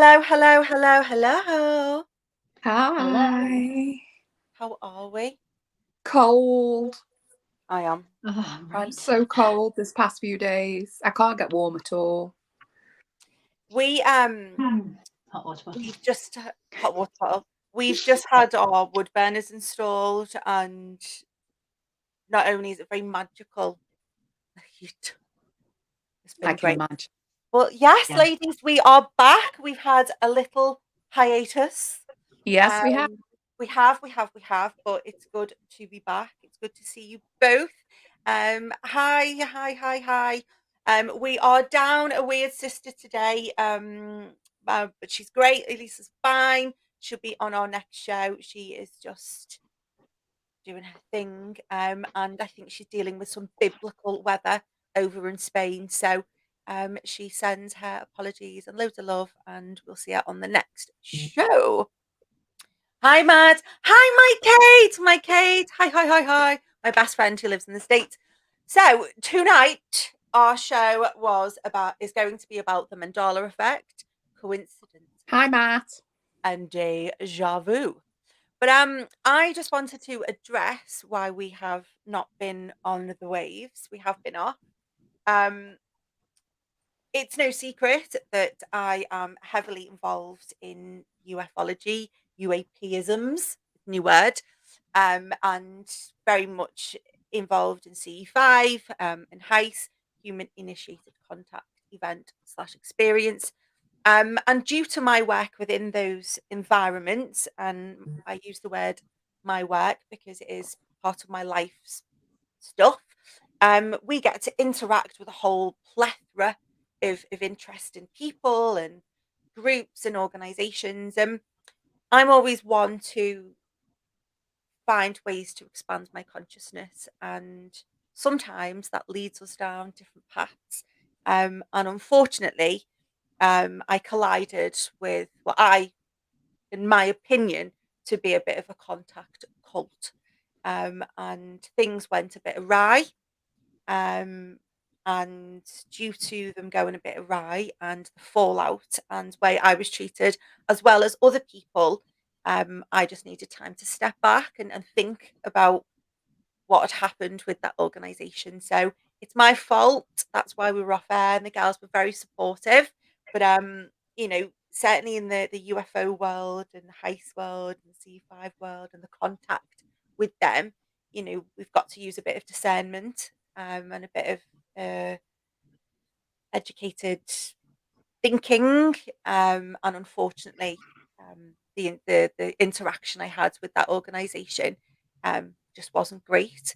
Hello, hello, hello, hello. Hi. How are we? Cold. I am. I'm Right. so cold this past few days. I can't get warm at all. We Hot water bottle. we've just hot water bottle. We've just had our wood burners installed, and not only is it very magical, the heat has I been can great. imagine. But yes, Yeah. ladies, we are back. We've had a little hiatus. Yes, we have. Um, we have, but it's good to be back. It's good to see you both. Hi, hi, hi, hi. We are down a weird sister today. But she's great. Elisa's fine. She'll be on our next show. She is just doing her thing. And I think she's dealing with some biblical weather over in Spain. So, she sends her apologies and loads of love, and we'll see her on the next show. Hi, Matt. Hi, my Kate. Hi, hi, hi, hi. My best friend who lives in the States. So tonight our show is going to be about the Mandela effect, coincidence, Hi, Matt. and deja vu. But I just wanted to address why we have not been on the waves. We have been off. Um, it's no secret that I am heavily involved in ufology, UAPisms, new word, and very much involved in CE5 and HICE, human initiated contact event slash experience. And due to my work within those environments, and I use the word my work because it is part of my life's stuff, we get to interact with a whole plethora of interesting people and groups and organizations. And I'm always one to find ways to expand my consciousness, and sometimes that leads us down different paths. And unfortunately, I collided with what in my opinion, to be a bit of a contact cult. And things went a bit awry. Um, and due to them going a bit awry and the fallout and way I was treated, as well as other people, I just needed time to step back and think about what had happened with that organization. So it's my fault. That's why we were off air, and the girls were very supportive. But certainly in the UFO world and the heist world and the C5 world and the contact with them, we've got to use a bit of discernment, and a bit of educated thinking. And unfortunately, the interaction I had with that organization just wasn't great.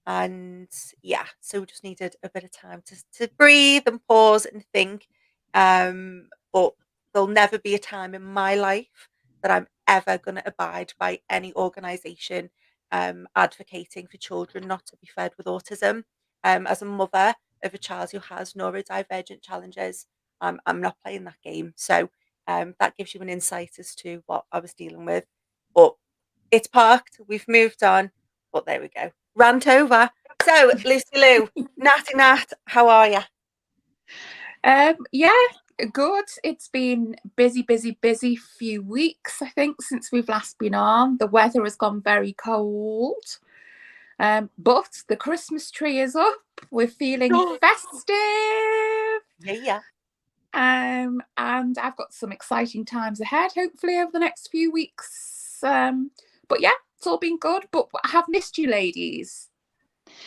And yeah, so we just needed a bit of time to breathe and pause and think. But there'll never be a time in my life that I'm ever going to abide by any organization advocating for children not to be fed with autism. As a mother of a child who has neurodivergent challenges, I'm not playing that game. So that gives you an insight as to what I was dealing with. But it's parked. We've moved on. But there we go. Rant over. So, Lucy Lou, Natty Nat, how are you? Yeah, good. It's been busy few weeks, I think, since we've last been on. The weather has gone very cold. But the Christmas tree is up. We're feeling festive. Yeah. And I've got some exciting times ahead, hopefully, over the next few weeks. But yeah, it's all been good. But I have missed you, ladies.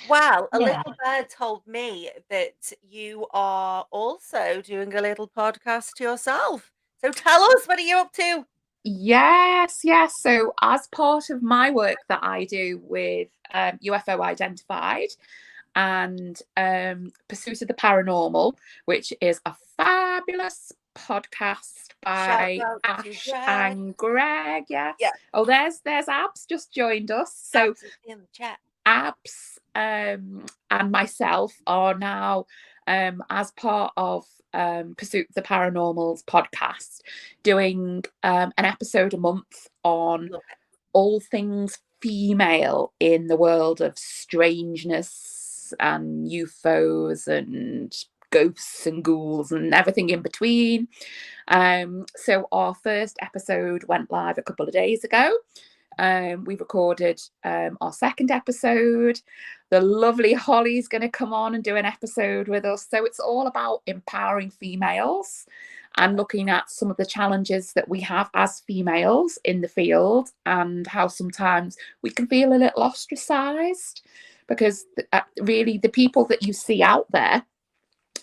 Well, a Yeah. little bird told me that you are also doing a little podcast yourself. So tell us, what are you up to? Yes. So, as part of my work that I do with UFO Identified and Pursuit of the Paranormal, which is a fabulous podcast Shout by out to Ash Greg. and Greg. Yeah. Yeah, Oh, there's Abs just joined us. So Abs is in the chat. Abs and myself are now, as part of Pursuit of the Paranormal's podcast, doing an episode a month on Love it. all things female in the world of strangeness and UFOs and ghosts and ghouls and everything in between. So our first episode went live a couple of days ago. We recorded our second episode. The lovely Holly's going to come on and do an episode with us. So it's all about empowering females and looking at some of the challenges that we have as females in the field, and how sometimes we can feel a little ostracized, because really the people that you see out there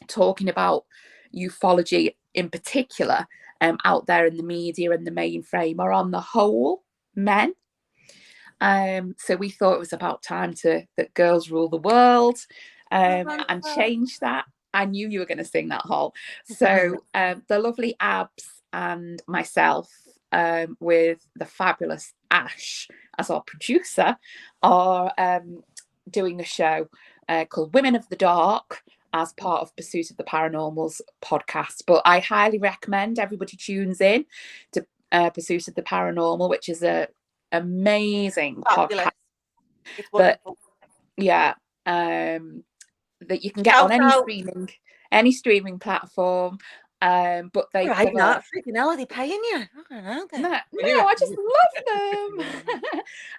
talking about ufology in particular, out there in the media and the mainframe, are on the whole men. So we thought it was about time that girls rule the world, and change that. I knew you were going to sing that, Hol. So the lovely Abs and myself, with the fabulous Ash as our producer, are doing a show called Women of the Dark, as part of Pursuit of the Paranormal's podcast. But I highly recommend everybody tunes in to Pursuit of the Paranormal, which is a amazing Fabulous. podcast. It's wonderful. Yeah, that you can get on any streaming platform. But they cover... not freaking hell, are they paying you? I don't know. No, I just love them.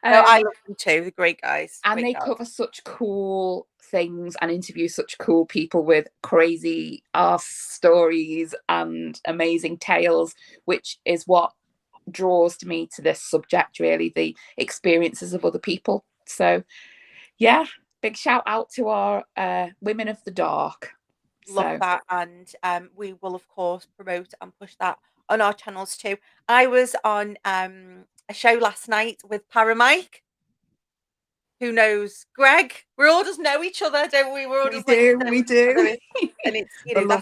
No, I love them too. They're great guys. And great they guys. cover such cool things and interview such cool people with crazy ass stories and amazing tales, which is what draws me to this subject, really, the experiences of other people. So yeah, big shout out to our Women of the Dark. Love that. And we will of course promote and push that on our channels too. I was on a show last night with Paramike. Who knows Greg? We all just know each other, don't we? We're all just we do. And it's, you know,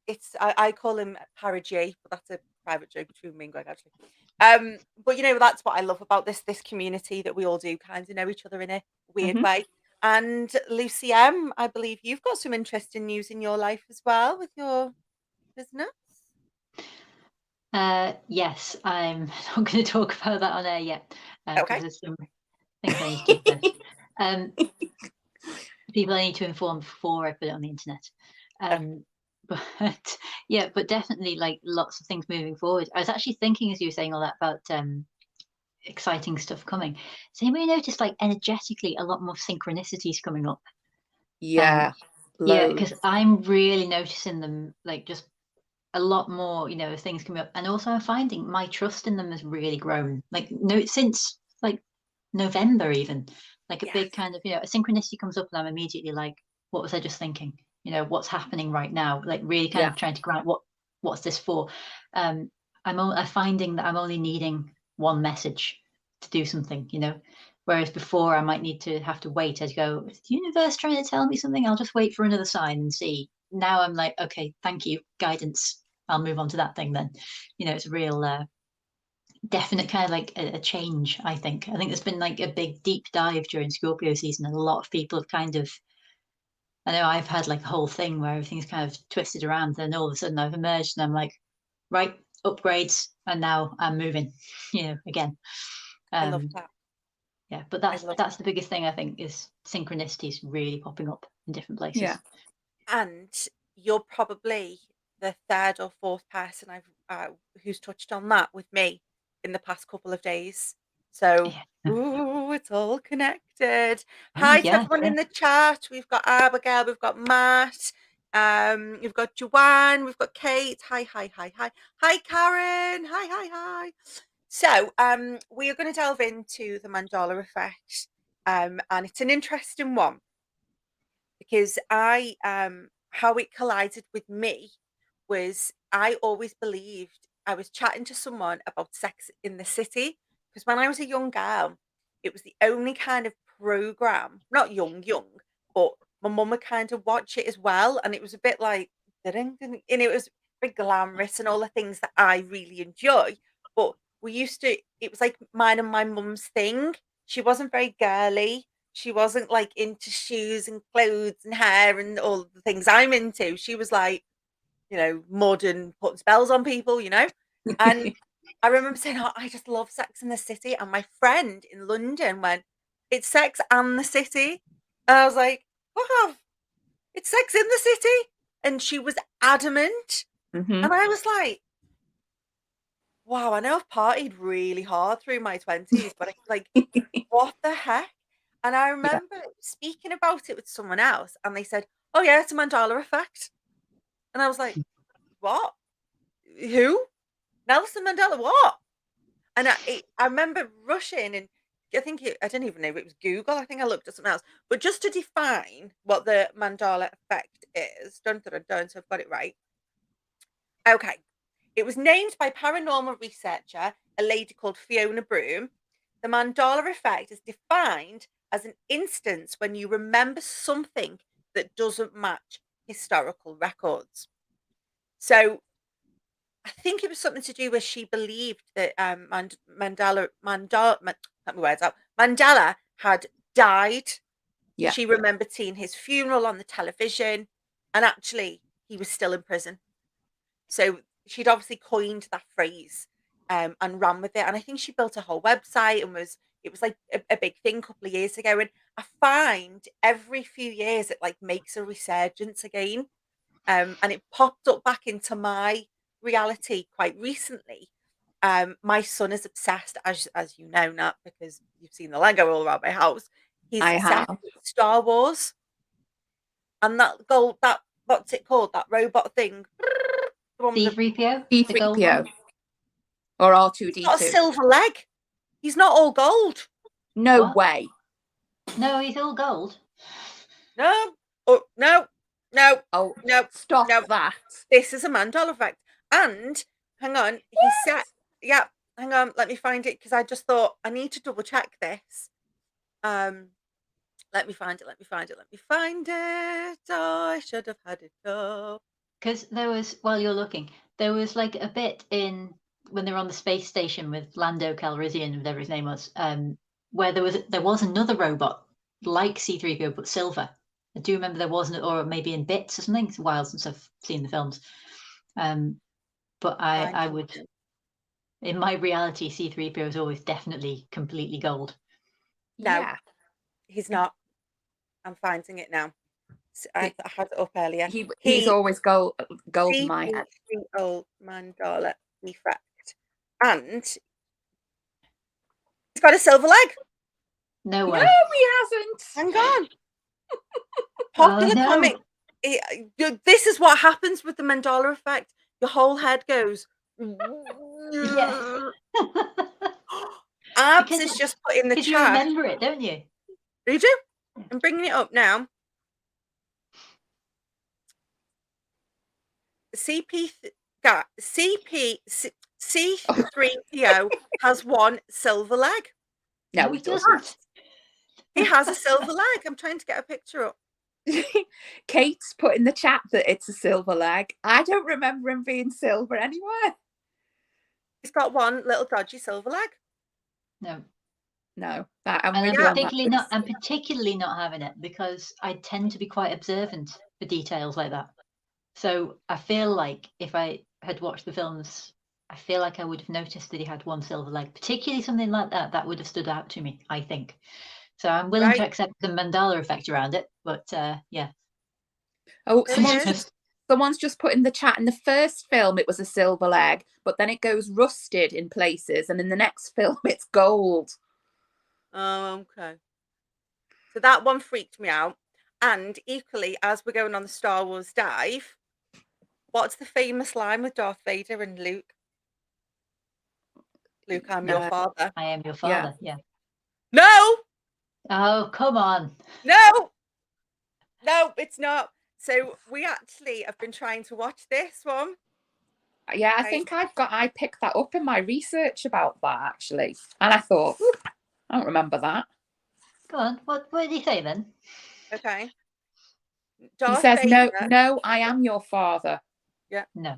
it's I call him Para G, but that's a private joke between me and Greg, actually. But you know, that's what I love about this community, that we all do kind of know each other in a weird way. And Lucy M, I believe you've got some interesting news in your life as well with your business. Yes, I'm not going to talk about that on air yet. Okay. There's some things I need to do first. People I need to inform before I put it on the internet. But yeah, but definitely like lots of things moving forward. I was actually thinking as you were saying all that about exciting stuff coming. Has anybody noticed like energetically a lot more synchronicities coming up? Yeah. Yeah, because I'm really noticing them, like just a lot more, you know, things coming up. And also I'm finding my trust in them has really grown. Like since like November even. Like a big kind of, you know, a synchronicity comes up and I'm immediately like, what was I just thinking? You know, what's happening right now? Like really kind of trying to grant what's this for? I'm finding that I'm only needing one message to do something, you know, whereas before I might need to have to wait. I'd go, is the universe trying to tell me something? I'll just wait for another sign and see. Now I'm like, okay, thank you, guidance. I'll move on to that thing then. You know, it's a real definite kind of like a change, I think. I think there's been like a big deep dive during Scorpio season, and a lot of people have kind of, I know I've had like a whole thing where everything's kind of twisted around, and all of a sudden I've emerged and I'm like, right, upgrades, and now I'm moving, you know, again. I love that. Yeah, but that's the biggest thing I think, is synchronicities really popping up in different places. Yeah. And you're probably the third or fourth person I've who's touched on that with me in the past couple of days. So ooh, it's all connected. Hi to everyone in the chat. We've got Abigail, we've got Matt, we've got Joanne, we've got Kate. Hi Karen. Hi. So we are going to delve into the Mandela effect, and it's an interesting one, because how it collided with me was, I always believed, I was chatting to someone about Sex in the City, because when I was a young girl, it was the only kind of program, not young, but my mum would kind of watch it as well, and it was a bit like, and it was very glamorous and all the things that I really enjoy. But it was like mine and my mum's thing. She wasn't very girly. She wasn't like into shoes and clothes and hair and all the things I'm into. She was like, you know, mud and putting spells on people, you know. And I remember saying, oh, I just love Sex in the City. And my friend in London went, it's Sex and the City. And I was like, wow, it's Sex in the City. And she was adamant. Mm-hmm. And I was like, wow, I know I've partied really hard through my 20s, but what the heck? And I Yeah. remember speaking about it with someone else, and they said, oh, yeah, it's a Mandela effect. And I was like, what? Who? Nelson Mandela, what? And I remember rushing, and I didn't even know if it was Google. I think I looked at something else. But just to define what the Mandela effect is, dun, dun, dun, dun, so I've got it right. Okay. It was named by paranormal researcher, a lady called Fiona Broom. The Mandela effect is defined as an instance when you remember something that doesn't match historical records. So I think it was something to do with she believed that cut my words out. Mandela had died. Yeah. She remembered seeing his funeral on the television, and actually he was still in prison. So she'd obviously coined that phrase and ran with it. And I think she built a whole website and it was like a big thing a couple of years ago. And I find every few years it like makes a resurgence again. And it popped up back into my reality quite recently. My son is obsessed, as you know, Nat, because you've seen the Lego all around my house. He's I obsessed have. with Star Wars and that what's it called? That robot thing. The one with the C3PO, the gold C3PO one. or He's got a R2D2. silver leg. He's not all gold. No What? way. No, he's all gold. No. Oh, no. No. Oh, No. stop No. that. This is a Mandela effect. And hang on, he said, yeah, hang on, let me find it because I just thought I need to double check this. Let me find it. Let me find it. Let me find it. Oh, I should have had it up. Because there was, while you're looking, there was like a bit in when they were on the space station with Lando Calrissian, whatever his name was, where there was another robot like C3PO but silver. I do remember there wasn't, or maybe in bits or something. It's a while since I've seen the films. But I would, in my reality, C3PO is always definitely completely gold. No, Yeah. he's not. I'm finding it now. I had it up earlier. He's always gold in my head. C3PO Mandela effect. And he's got a silver leg. No No, way. he hasn't. Hang on. Popular no. comic. This is what happens with the Mandela effect. Your whole head goes. Yeah. Abs is just put in the Because you chat. remember it, don't you? You do? I'm bringing it up now. C3PO has one silver leg. No, he doesn't. He has a silver leg. I'm trying to get a picture up. Kate's put in the chat that it's a silver leg. I don't remember him being silver anywhere. He's got one little dodgy silver leg. No. I'm particularly not having it because I tend to be quite observant for details like that. So I feel like if I had watched the films, I feel like I would have noticed that he had one silver leg, particularly something like that. That would have stood out to me, I think. So I'm willing to accept the Mandela effect around it, but yeah. Oh, someone's just put in the chat. In the first film, it was a silver leg, but then it goes rusted in places, and in the next film, it's gold. Oh, okay. So that one freaked me out. And equally, as we're going on the Star Wars dive, what's the famous line with Darth Vader and Luke? Luke, I'm your father. I am your father, yeah. No! Oh, come on. No! No, it's not. So we actually have been trying to watch this one. Yeah, I think I picked that up in my research about that, actually. And I thought, I don't remember that. Go on. What did he say then? Okay. He says, no, I am your father. Yeah. No.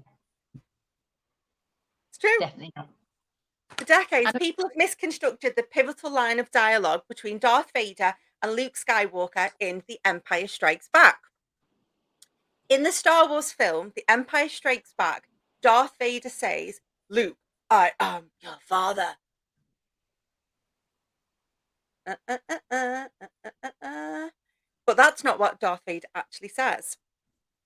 It's true. Definitely not. For decades, people have misconstructed the pivotal line of dialogue between Darth Vader and Luke Skywalker in The Empire Strikes Back. In the Star Wars film, The Empire Strikes Back, Darth Vader says, Luke, I am your father. But But that's not what Darth Vader actually says.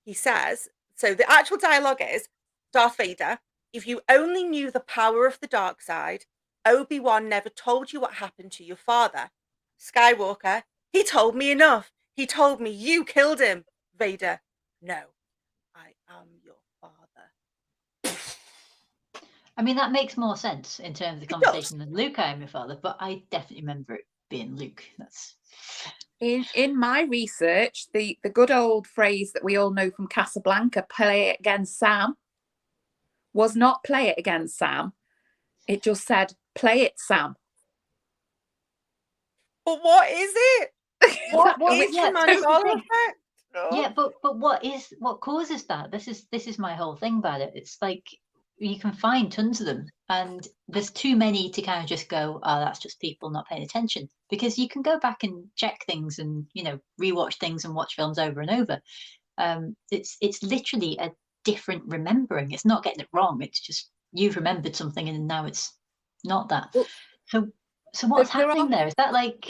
He says, so the actual dialogue is, Darth Vader, if you only knew the power of the dark side, Obi-Wan never told you what happened to your father. Skywalker, he told me enough. He told me you killed him. Vader, no, I am your father. I mean, that makes more sense in terms of the conversation than Luke, I am your father, but I definitely remember it being Luke. That's in my research, the good old phrase that we all know from Casablanca, play it against Sam, was not play it against Sam. It just said, play it, Sam. But what is it? What is yeah, the Mandela effect? No. Yeah, but what causes that? This is my whole thing about it. It's like you can find tons of them, and there's too many to kind of just go, oh, that's just people not paying attention. Because you can go back and check things and, you know, rewatch things and watch films over and over. It's literally a different remembering. It's not getting it wrong. It's just you've remembered something and now it's not that. Well, so what's happening there? Is that like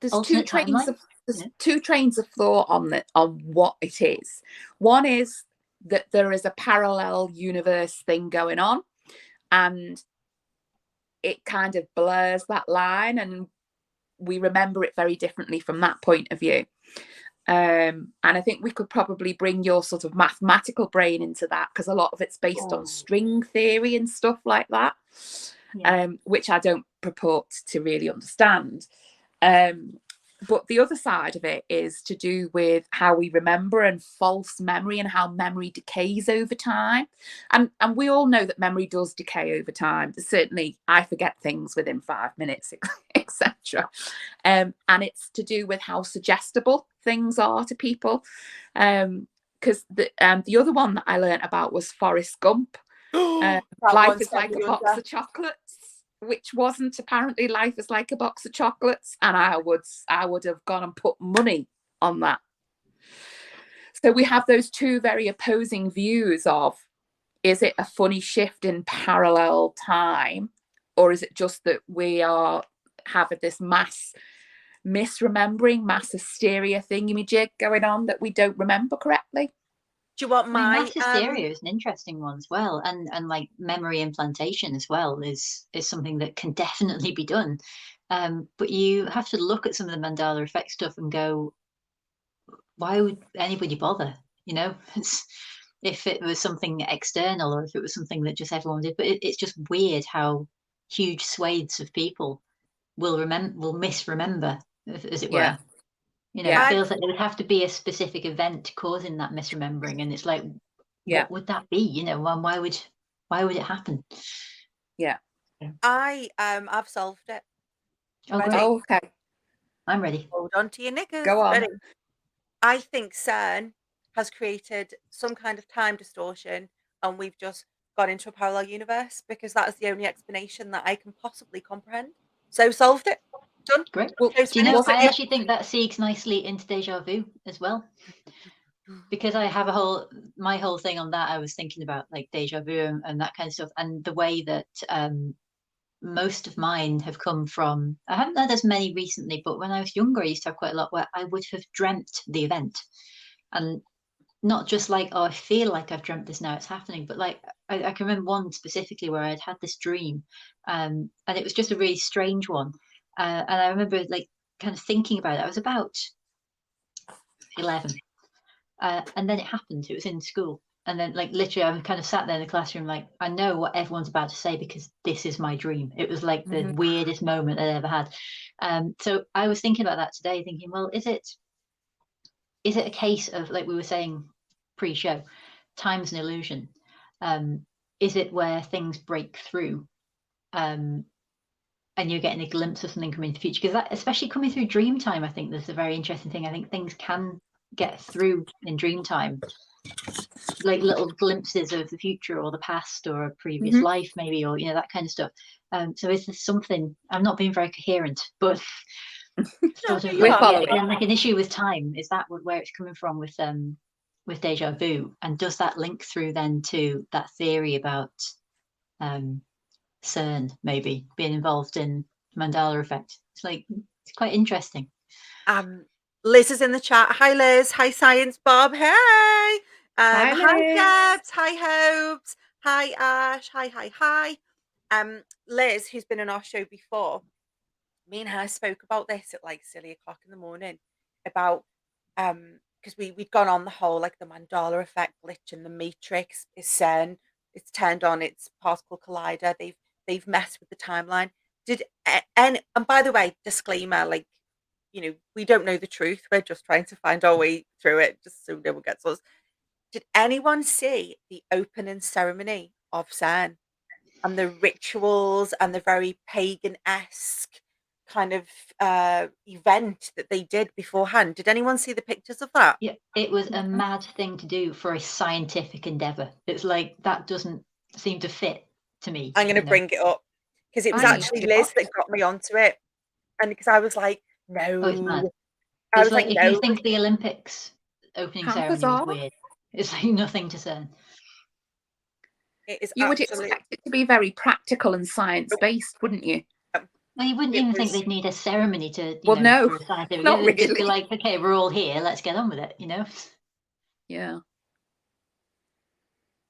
there's alternate timeline? There's two trains of thought on what it is. One is that there is a parallel universe thing going on, and it kind of blurs that line, and we remember it very differently from that point of view. And I think we could probably bring your sort of mathematical brain into that, because a lot of it's based on string theory and stuff like that, which I don't purport to really understand. But the other side of it is to do with how we remember and false memory, and how memory decays over time. And we all know that memory does decay over time. Certainly, I forget things within 5 minutes, etc. And it's to do with how suggestible things are to people. Because the other one that I learned about was Forrest Gump. Life is like a box of chocolates, which wasn't apparently life is like a box of chocolates, and I would have gone and put money on that. So we have those two very opposing views of, is it a funny shift in parallel time, or is it just that we are having this mass misremembering, mass hysteria thingamajig going on that we don't remember correctly? Do you want my mass hysteria is an interesting one as well, and like memory implantation as well is something that can definitely be done. But you have to look at some of the Mandela effect stuff and go, why would anybody bother? You know, if it was something external or if it was something that just everyone did. But it's just weird how huge swathes of people will misremember, as it were. You know, it feels like there would have to be a specific event causing that misremembering, and it's like, what would that be? You know, and why would it happen? Yeah, I've solved it. Oh, great. Oh, okay, I'm ready. Hold on to your knickers. Go on. Ready? I think CERN has created some kind of time distortion, and we've just gone into a parallel universe, because that is the only explanation that I can possibly comprehend. So solved it. Done. Great. Well, do you know, I actually think that segues nicely into deja vu as well, because I have my whole thing on that. I was thinking about like deja vu and that kind of stuff, and the way that most of mine have come from, I haven't had as many recently, but when I was younger, I used to have quite a lot where I would have dreamt the event, and not just like, oh, I feel like I've dreamt this now, it's happening, but like I can remember one specifically where I'd had this dream, and it was just a really strange one, and I remember like kind of thinking about it. I was about 11, and then it happened. It was in school, and then like literally I kind of sat there in the classroom like, I know what everyone's about to say because this is my dream. It was like the weirdest moment I'd ever had. So I was thinking about that today, thinking, well, is it a case of, like we were saying pre-show, time's an illusion? Is it where things break through, and you're getting a glimpse of something coming in the future? Because that, especially coming through dream time, I think that's a very interesting thing. I think things can get through in dream time, like little glimpses of the future or the past or a previous life maybe, or, you know, that kind of stuff. So is this something, I'm not being very coherent, but sort of like an issue with time, is that where it's coming from with deja vu? And does that link through then to that theory about CERN maybe being involved in Mandela effect? It's like, it's quite interesting. Liz is in the chat. Hi, Liz. Hi, Science Bob. Hey. Hi, Hi, Liz. Debs. Hi, Hopes. Hi, Ash. Hi. Liz, who's been on our show before, me and her spoke about this at like silly o'clock in the morning about because we'd gone on the whole like the Mandela effect glitch in the matrix is CERN, it's turned on its particle collider, they've messed with the timeline. And by the way, disclaimer, like, we don't know the truth, we're just trying to find our way through it just so no one gets us. Did anyone see the opening ceremony of CERN and the rituals and the very pagan-esque kind of event that they did beforehand? Did anyone see the pictures of that? Yeah, it was a mad thing to do for a scientific endeavor. It's like that doesn't seem to fit to me. I'm going to bring it up because it was I need actually to Liz watch. that got me onto it, and because I was like, Oh, it's mad. no, I It's was like, like if you no, think the Olympics opening How ceremony was bizarre. weird, it's like nothing to say. it is You would absolutely. expect it to be very practical and science-based, wouldn't you? Well, you wouldn't It even think was. they'd need a ceremony to, Well, no, for a scientific. not It'd just be really. like, okay, we're all here, let's get on with it, Yeah.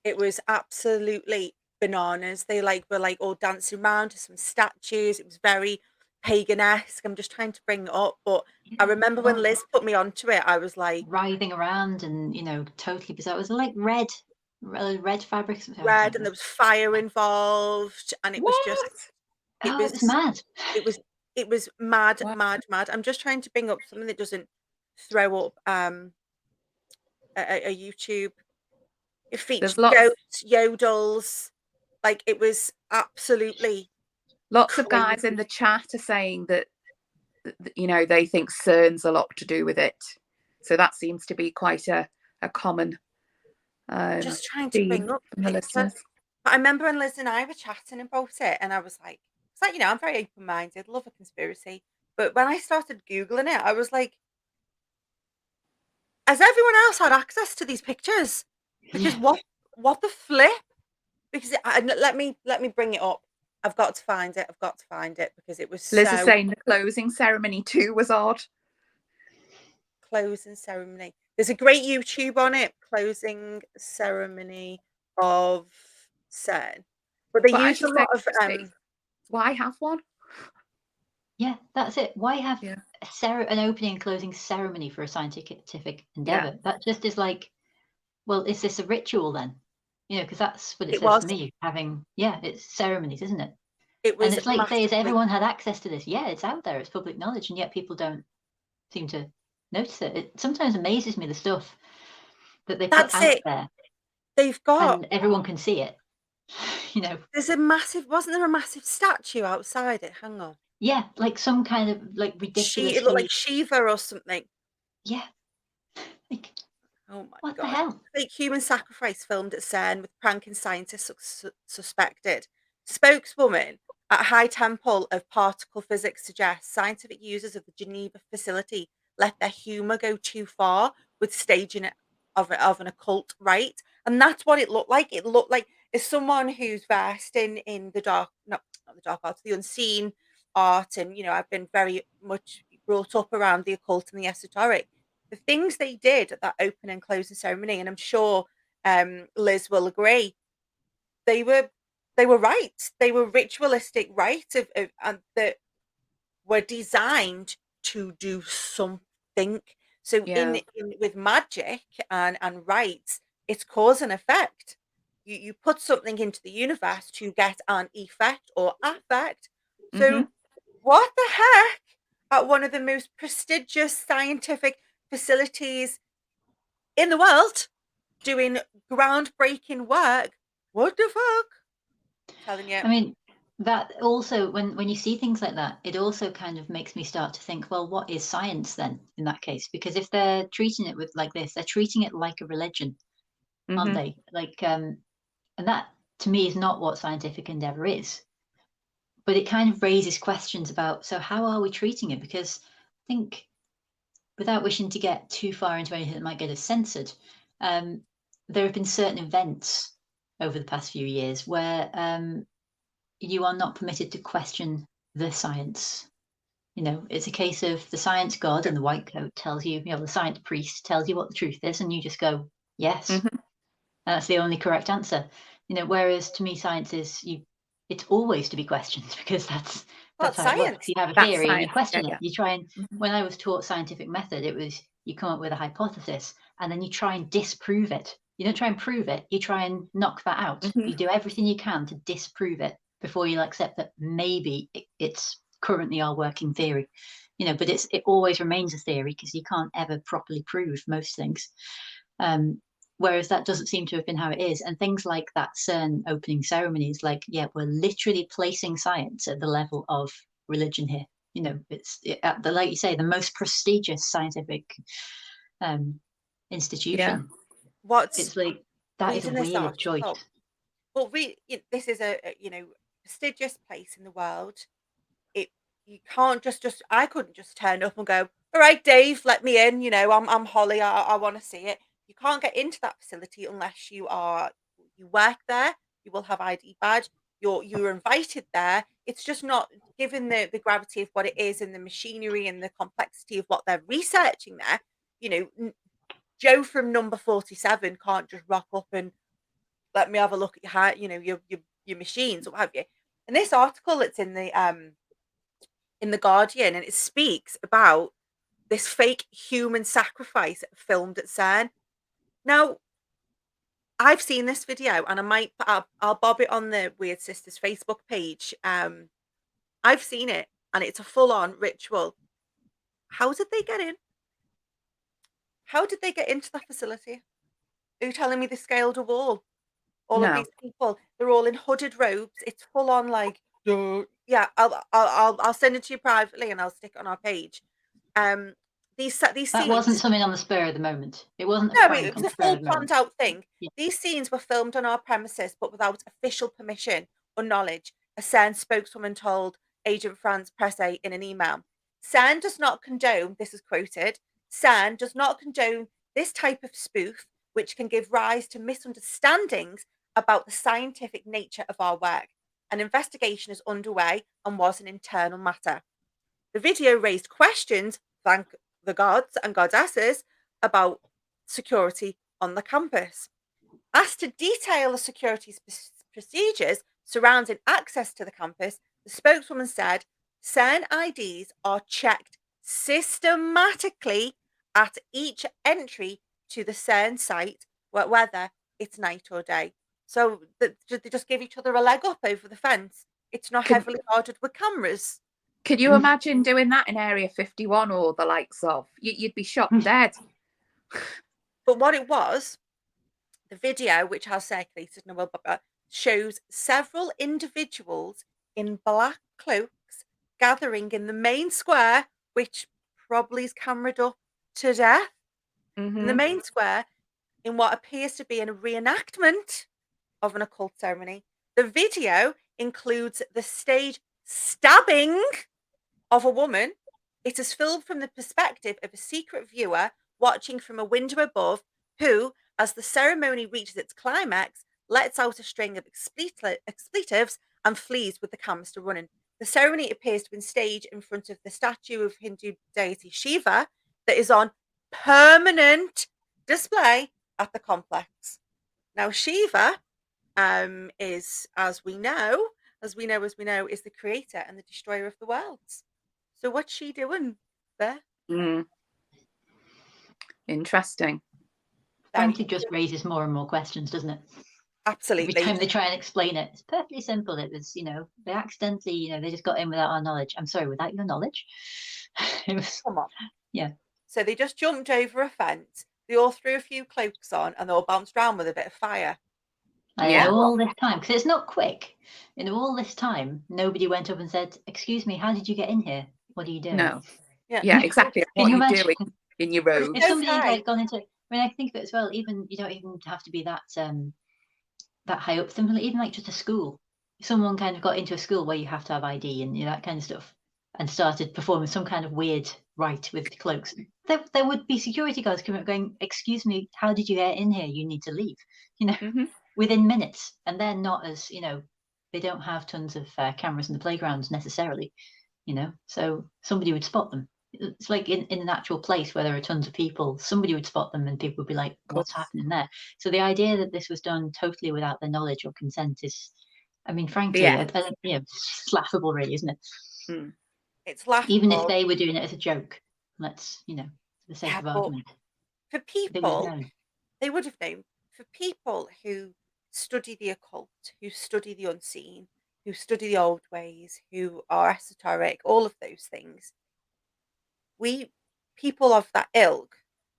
It was absolutely bananas. They were all dancing around to some statues. It was very pagan-esque. I'm just trying to bring it up, but I remember when Oh, Liz put me onto it, I was like, writhing around and totally bizarre. It was like red fabrics. red, and there was fire involved, and it was just, What? it Oh, it was was, mad. it was, it was mad, Wow. mad, mad. I'm just trying to bring up something that doesn't throw up a YouTube. It There's featured lots goats, yodels, like it was absolutely of guys in crazy. the chat are saying that they think CERN's a lot to do with it. So that seems to be quite a common Just trying to theme bring up from the pictures. listeners. But I remember when Liz and I were chatting about it, and I was like, it's like, I'm very open-minded, love a conspiracy. But when I started Googling it, I was like, has everyone else had access to these pictures? Because Yeah. what the flip? Because let me bring it up. I've got to find it. I've got to find it because it was Liz is so. saying the closing ceremony too was odd. Closing ceremony. There's a great YouTube on it, closing ceremony of CERN. But they But used as you a say, lot of why have one? Yeah, that's it. Why have Yeah. an opening and closing ceremony for a scientific endeavor? Yeah. That just is like, well, is this a ritual then? Because that's what it it says was to me. It's ceremonies, isn't it? it And was it's like, say, has massively. everyone had access to this? Yeah, it's out there, it's public knowledge, and yet people don't seem to notice it. It sometimes amazes me the stuff that they put That's out it. there They've got and everyone can see it. wasn't there a massive statue outside it? Hang on. Yeah, like some kind of like It looked like ridiculously, Shiva or something. yeah, like Oh my what the god. hell? Fake human sacrifice filmed at CERN with pranking scientists suspected. Spokeswoman at High Temple of Particle Physics suggests scientific users of the Geneva facility let their humour go too far with staging it of an occult rite. And that's what it looked like. It looked like, as someone who's versed in the dark, not the dark arts, the unseen art, and I've been very much brought up around the occult and the esoteric, the things they did at that open and closing ceremony, and I'm sure Liz will agree, they were right. They were ritualistic rites and that were designed to do something. So Yeah. in with magic and rites, it's cause and effect. You put something into the universe to get an effect or affect. Mm-hmm. So what the heck? At one of the most prestigious scientific facilities in the world, doing groundbreaking work. What the fuck? Telling you. I mean, that also, when you see things like that, it also kind of makes me start to think, well, what is science then in that case? Because if they're treating it with like this, they're treating it like a religion, aren't Mm-hmm. they? Like, and that to me is not what scientific endeavor is. But it kind of raises questions about, so how are we treating it? Because I think, without wishing to get too far into anything that might get us censored, there have been certain events over the past few years where you are not permitted to question the science. You know, it's a case of the science god in the white coat tells you, you know, the science priest tells you what the truth is, and you just go, yes. Mhm. And that's the only correct answer. You know, whereas to me, science is it's always to be questioned, because that's Well, it's how it works. science. You have a That's theory and you science. question Yeah, it. You try and yeah. Mhm. when I was taught scientific method, it was you come up with a hypothesis and then you try and disprove it. You don't try and prove it, you try and knock that out. Mhm. You do everything you can to disprove it before you'll accept that maybe it's currently our working theory. You know, but it always remains a theory, because you can't ever properly prove most things. Whereas that doesn't seem to have been how it is. And things like that CERN opening ceremony is like, yeah, we're literally placing science at the level of religion here. You know, it's at the, like you say, the most prestigious scientific institution. Yeah. What's It's like, that is a reading this weird choice. article? Well, this is a prestigious place in the world. It You can't just I couldn't just turn up and go, all right, Dave, let me in. You know, I'm Holly. I want to see it. You can't get into that facility unless you work there. You will have ID badge. You're invited there. It's just not given the gravity of what it is and the machinery and the complexity of what they're researching there. You know, Joe from number 47 can't just rock up and let me have a look at your machines or what have you. And this article that's in the Guardian, and it speaks about this fake human sacrifice filmed at CERN. Now, I've seen this video, and I'll bob it on the Weird Sisters Facebook page. I've seen it, and it's a full-on ritual. How did they get in? How did they get into that facility? Are you telling me they scaled a wall? All of No. these people, they're all in hooded robes. It's full on like, duh. Yeah, I'll send it to you privately and I'll stick it on our page. Um, these That wasn't scenes. something on the spur of the moment. It wasn't a No, prank it on was the a spur full of the planned moment. out thing. Yeah. These scenes were filmed on our premises, but without official permission or knowledge, a CERN spokeswoman told Agent France Presse in an email. CERN does not condone, this is quoted, CERN does not condone this type of spoof, which can give rise to misunderstandings about the scientific nature of our work. An investigation is underway and was an internal matter. The video raised questions, thank the gods and goddesses, about security on the campus. Asked to detail the security procedures surrounding access to the campus, the spokeswoman said CERN IDs are checked systematically at each entry to the CERN site, whether it's night or day. So they just give each other a leg up over the fence. It's not Could, heavily guarded with cameras. could you imagine doing that in Area 51 or the likes of? You'd be shot dead. But what it was, the video, which has circulated in a web, shows several individuals in black cloaks gathering in the main square, which probably is cameraed up to death. In the Mm-hmm. main square, in what appears to be a reenactment of an occult ceremony. The video includes the stage stabbing of a woman. It is filmed from the perspective of a secret viewer watching from a window above, who, as the ceremony reaches its climax, lets out a string of expletives and flees with the camera still running. The ceremony appears to be staged in front of the statue of Hindu deity Shiva that is on permanent display at the complex. Now, Shiva is, as we know, is the creator and the destroyer of the worlds. So what's she doing there? Mm. Interesting. Frankly, just raises more and more questions, doesn't it? Absolutely. Every time they try and explain it, it's perfectly simple. It was, they accidentally, they just got in without our knowledge. I'm sorry, without your knowledge? It was, Come on. yeah. So they just jumped over a fence. They all threw a few cloaks on and they all bounced around with a bit of fire. And Yeah. all this time, because it's not quick, in all this time, nobody went up and said, excuse me, how did you get in here? What are you doing? No. Yeah. Yeah, exactly. What Can you are you imagine? doing in your robe? If somebody had Okay. like gone into, I mean, I think of it as well, even, you don't even have to be that high up, something like, even like just a school. If someone kind of got into a school where you have to have ID and that kind of stuff, and started performing some kind of weird rite with cloaks, there would be security guards coming up going, excuse me, how did you get in here? You need to leave, Mm-hmm. within minutes. And they're not as, they don't have tons of cameras in the playgrounds necessarily. you know, so somebody would spot them. It's like in an actual place where there are tons of people, somebody would spot them and people would be like, what's happening there? So the idea that this was done totally without their knowledge or consent is, I mean, frankly, Yeah. it's laughable, really, isn't it? Mm. It's laughable. Even if they were doing it as a joke, let's, you know, for the sake Yeah, of but argument, for they would have people, known. they would have known. For people who study the occult, who study the unseen, who study the old ways, who are esoteric, all of those things, we people of that ilk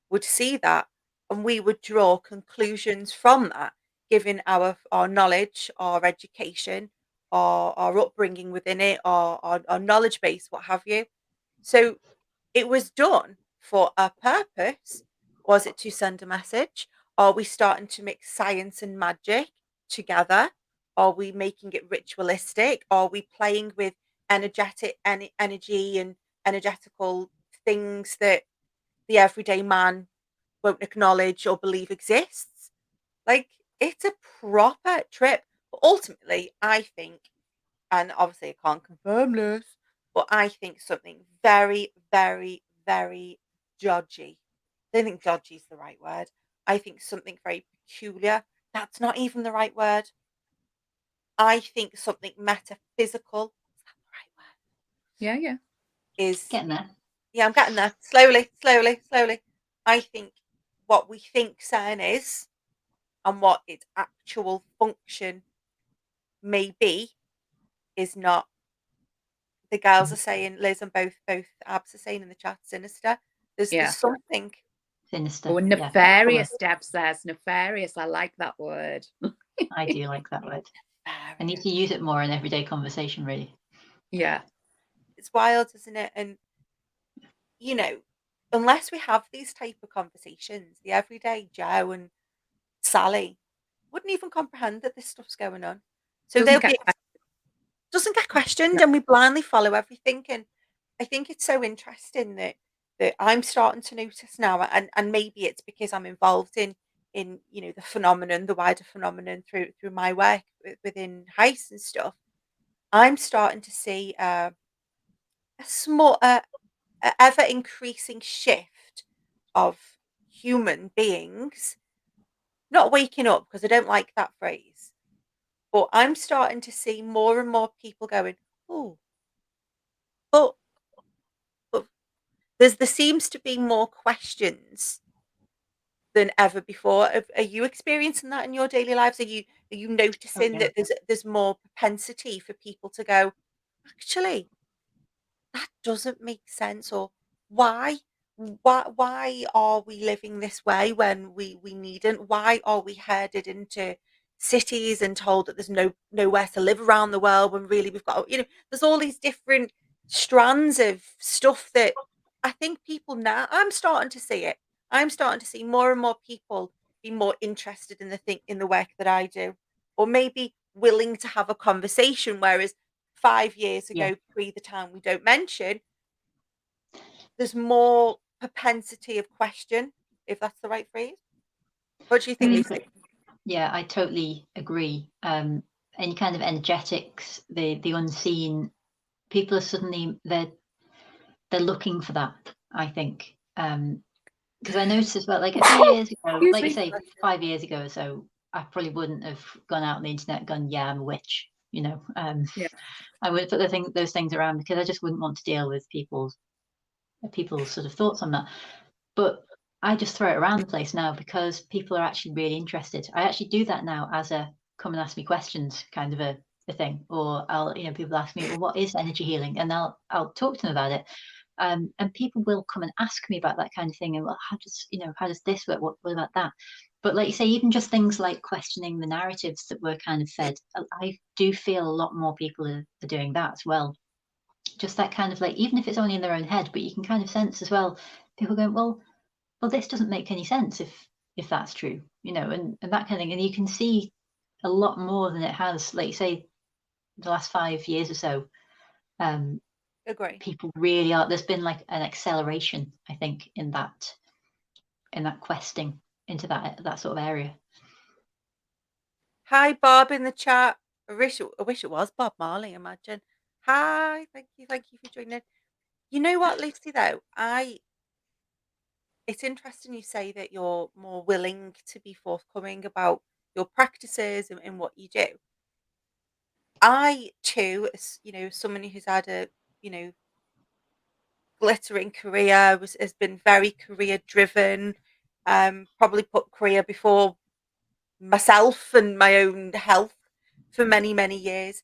would see that and we would draw conclusions from that, given our knowledge, our education, our upbringing within it, our knowledge base, what have you. So it was done for a purpose. Was it to send a message? Are we starting to mix science and magic together? Are we making it ritualistic? Are we playing with energetic energy and energetical things that the everyday man won't acknowledge or believe exists? Like, it's a proper trip. But ultimately, I think, and obviously I can't confirm this, but I think something very, very, very dodgy. I don't think dodgy is the right word. I think something very peculiar. That's not even the right word. I think something metaphysical. Is that the right word? Yeah. Is Getting there. Yeah, I'm getting there. Slowly, slowly, slowly. I think what we think CERN is and what its actual function may be is not. The girls are saying, Liz and both abs are saying in the chat, sinister. There's Yeah. something. Sinister. Oh, Yeah, nefarious, Deb says. Nefarious. I like that word. I do like that word. I need to use it more in everyday conversation, really. Yeah. It's wild, isn't it? And you know, unless we have these type of conversations, the everyday Joe and Sally wouldn't even comprehend that this stuff's going on. So Doesn't they'll be get doesn't get questioned, Yeah. and we blindly follow everything. And I think it's so interesting that I'm starting to notice now, and maybe it's because I'm involved in the phenomenon, the wider phenomenon through my work within heist and stuff. I'm starting to see a small, a ever increasing shift of human beings not waking up, because I don't like that phrase, but I'm starting to see more and more people going, oh, but but there seems to be more questions than ever before. Are you experiencing that in your daily lives? Are you noticing yeah. that there's more propensity for people to go, actually, that doesn't make sense, or why? Why are we living this way when we needn't? Why are we herded into cities and told that there's nowhere to live around the world when really we've got, there's all these different strands of stuff that I think people now, I'm starting to see it. I'm starting to see more and more people be more interested in the work that I do, or maybe willing to have a conversation, whereas 5 years Yeah. ago, pre the time we don't mention, there's more propensity of question, if that's the right phrase. What do you I think, think, Lucy? yeah, I totally agree. Any kind of energetics, the unseen, people are suddenly they're looking for that, I think. Because I noticed as well, like a few years ago, Excuse like you me. say, 5 years ago or so, I probably wouldn't have gone out on the internet and gone, yeah, I'm a witch, you know. Yeah. I would put those things around because I just wouldn't want to deal with people's sort of thoughts on that. But I just throw it around the place now because people are actually really interested. I actually do that now as a come and ask me questions kind of a thing. Or I'll, people ask me, well, what is energy healing? And I'll talk to them about it. And people will come and ask me about that kind of thing. And well, how does this work? What about that? But like you say, even just things like questioning the narratives that we're kind of fed, I do feel a lot more people are doing that as well. Just that kind of like, even if it's only in their own head, but you can kind of sense as well, people going, well, this doesn't make any sense if that's true, and that kind of thing. And you can see a lot more than it has, like you say, the last 5 years or so. Agree. People really are. There's been like an acceleration, I think, in that questing into that sort of area. Hi, Bob in the chat. I wish it was Bob Marley, imagine. Hi, thank you for joining. You know what, Lucy, though? It's interesting you say that you're more willing to be forthcoming about your practices and what you do. I too, as someone who's had a, you know, glittering career, has been very career driven, probably put career before myself and my own health for many, many years.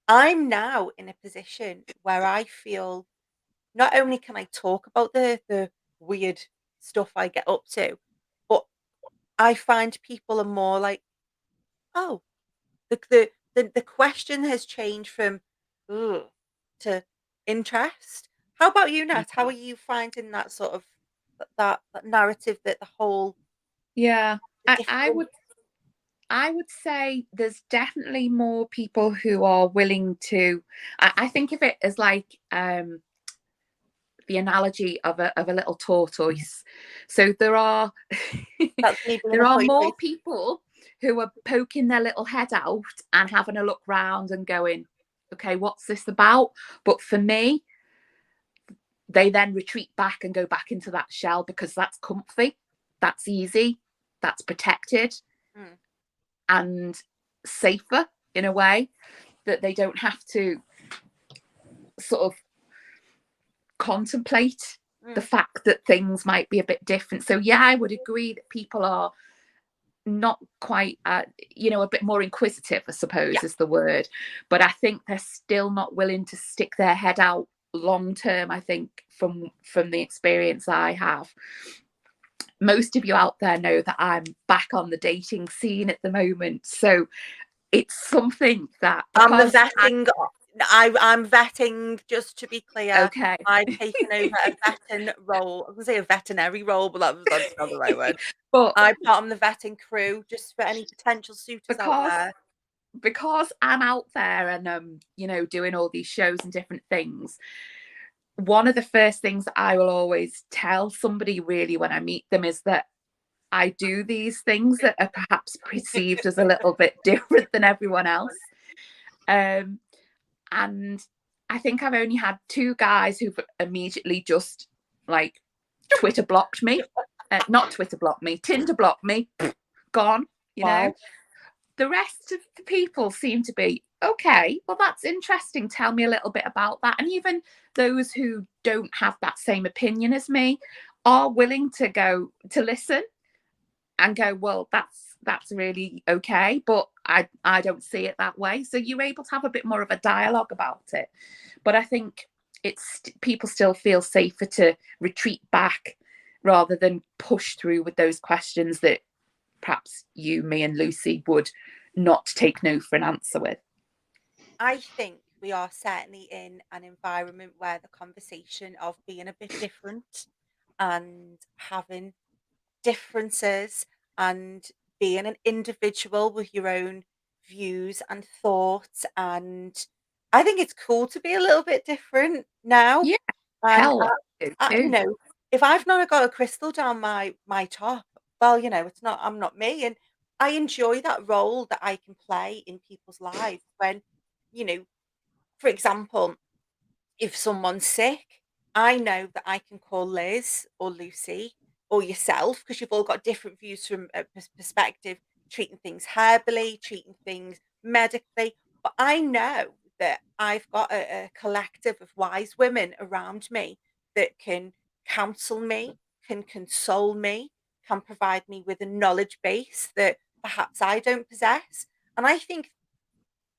I'm now in a position where I feel not only can I talk about the weird stuff I get up to, but I find people are more like, oh, the question has changed from ugh to interest. How about you, Nat? How are you finding that sort of that narrative that the whole Yeah, the I different would say there's definitely more people who are willing to. I think of it as like the analogy of a little tortoise. So there are that's me being there a are toy more face. people who are poking their little head out and having a look round and going, okay, what's this about? But for me, they then retreat back and go back into that shell because that's comfy, that's easy, that's protected Mm, and safer in a way, that they don't have to sort of contemplate the mm, fact that things might be a bit different. So yeah, I would agree that people are not quite a bit more inquisitive, I suppose, yeah, is the word, but I think they're still not willing to stick their head out long term. I think from the experience I have, most of you out there know that I'm back on the dating scene at the moment, so it's something that I'm the because vetting. I'm vetting. Just to be clear, okay. I've taken over a vetting role. I was gonna say a veterinary role, but that's not the right word. But I'm part of the vetting crew, just for any potential suitors out because there. I'm out there and doing all these shows and different things, one of the first things that I will always tell somebody really when I meet them is that I do these things that are perhaps perceived as a little bit different than everyone else. And I think I've only had two guys who've immediately just like Twitter blocked me. Not Twitter blocked me, Tinder blocked me, gone, you know. Wow. The rest of the people seem to be okay, well, that's interesting, tell me a little bit about that. And even those who don't have that same opinion as me are willing to go to listen and go, well, that's really okay, but I don't see it that way. So you're able to have a bit more of a dialogue about it. But I think it's people still feel safer to retreat back rather than push through with those questions that perhaps you, me, and Lucy would not take no for an answer with. I think we are certainly in an environment where the conversation of being a bit different and having differences and being an individual with your own views and thoughts, and I think it's cool to be a little bit different now. Yeah, And hell, I do you too. know, if I've not got a crystal down my top, well, it's not I'm not me, and I enjoy that role that I can play in people's lives when, you know, for example, if someone's sick, I know that I can call Liz or Lucy or yourself because you've all got different views from a perspective, treating things herbally, treating things medically. But I know that I've got a collective of wise women around me that can counsel me, can console me, can provide me with a knowledge base that perhaps I don't possess. And I think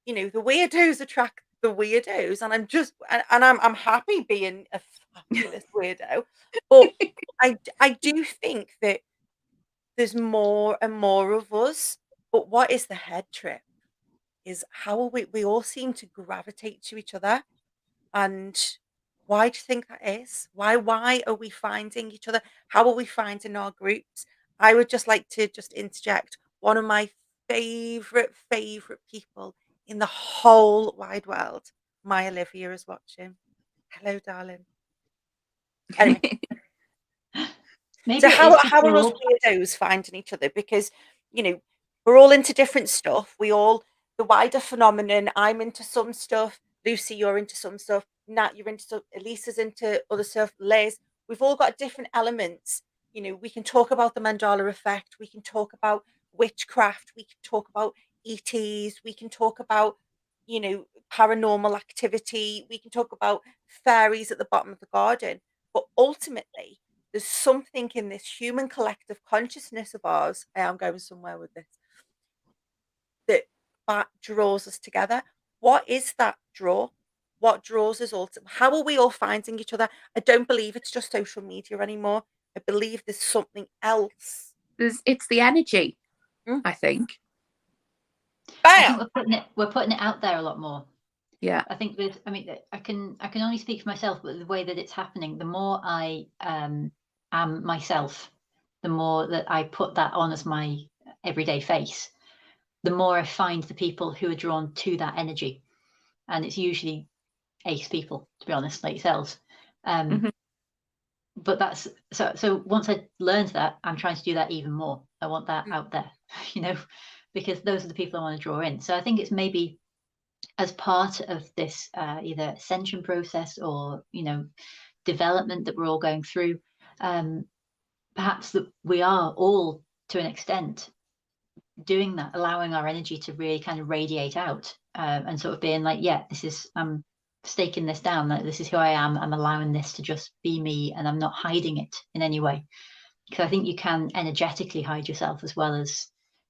the weirdos attract the weirdos, and I'm happy being a fabulous weirdo. But I do think that there's more and more of us. But what is the head trip is how are we all seem to gravitate to each other. And why do you think that is? Why are we finding each other? How are we finding our groups? I would just like to just interject one of my favorite people in the whole wide world. My Olivia is watching. Hello, darling. Anyway, Maybe so it how is just how we're are us all weirdos finding each other? Because you know we're all into different stuff. The wider phenomenon. I'm into some stuff. Lucy, you're into some stuff. Nat, you're into stuff. Elisa's into other stuff. Liz, we've all got different elements. You know, we can talk about the Mandela effect. We can talk about witchcraft. We can talk about ETs. We can talk about, you know, paranormal activity. We can talk about fairies at the bottom of the garden. But ultimately, there's something in this human collective consciousness of ours. I am going somewhere with this, that draws us together. What is that draw? What draws us all? How are we all finding each other? I don't believe it's just social media anymore. I believe there's something else. It's the energy, I think. I think Bam! we're putting it out there a lot more. Yeah. I think that, I mean, I can only speak for myself, but the way that it's happening, the more I am myself, the more that I put that on as my everyday face, the more I find the people who are drawn to that energy. And it's usually ace people, to be honest, like yourselves. But that's so once I learned that, I'm trying to do that even more. I want that out there, you know, because those are the people I want to draw in. So I think it's maybe as part of this either ascension process or, you know, development that we're all going through, perhaps that we are all, to an extent, doing that, allowing our energy to really kind of radiate out, and sort of being like, yeah, this is, I'm staking this down, that this is who I am. I'm allowing this to just be me, and I'm not hiding it in any way. Because I think you can energetically hide yourself as well as,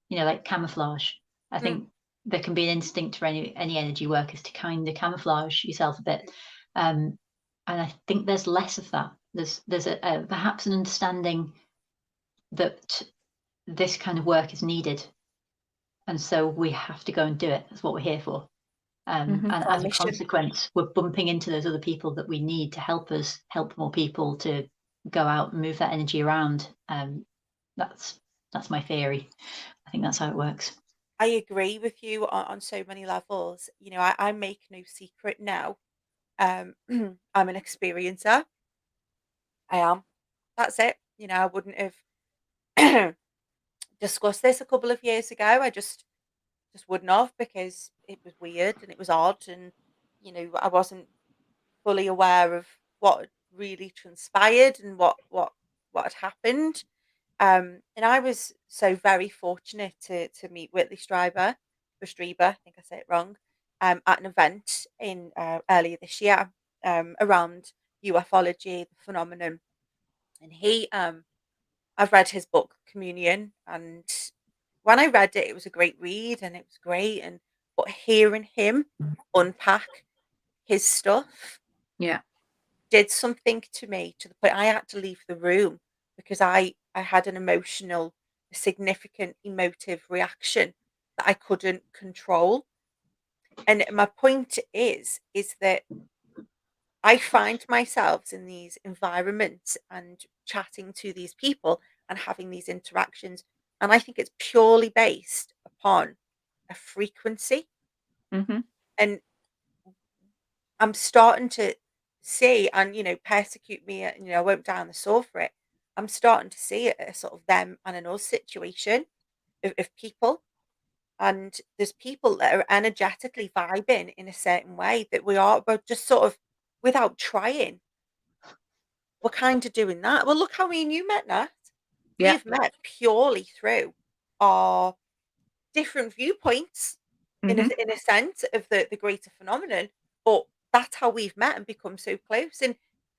you know, like camouflage. I think there can be an instinct for any energy workers to kind of camouflage yourself a bit, and I think there's less of that. There's a perhaps an understanding that this kind of work is needed, and so we have to go and do it. That's what we're here for. And as a consequence, we're bumping into those other people that we need to help us help more people to go out and move that energy around. That's my theory. I think that's how it works. I agree with you on so many levels. You know, I make no secret now. I'm an experiencer. I am. That's it. You know, I wouldn't have discussed this a couple of years ago. I just wouldn't have, because it was weird and it was odd, and you know, I wasn't fully aware of what had really transpired and what had happened. And I was so very fortunate to meet Whitley Strieber, or Strieber, I think I say it wrong, at an event in earlier this year, around ufology, the phenomenon. And I've read his book Communion, and when I read it, it was a great read and it was great. And but hearing him unpack his stuff, Yeah. did something to me, to the point I had to leave the room, because I had an emotional, significant emotive reaction that I couldn't control. And my point is that I find myself in these environments and chatting to these people and having these interactions, and I think it's purely based upon a frequency. And I'm starting to see, and you know, persecute me, you know, I won't down the sword for it. I'm starting to see it as sort of them and an us situation of people. And there's people that are energetically vibing in a certain way that we are, but just sort of without trying, we're kind of doing that. Well, look how me and you met, Nat. Yeah. We've met purely through our different viewpoints in a sense of the greater phenomenon, but that's how we've met and become so close. And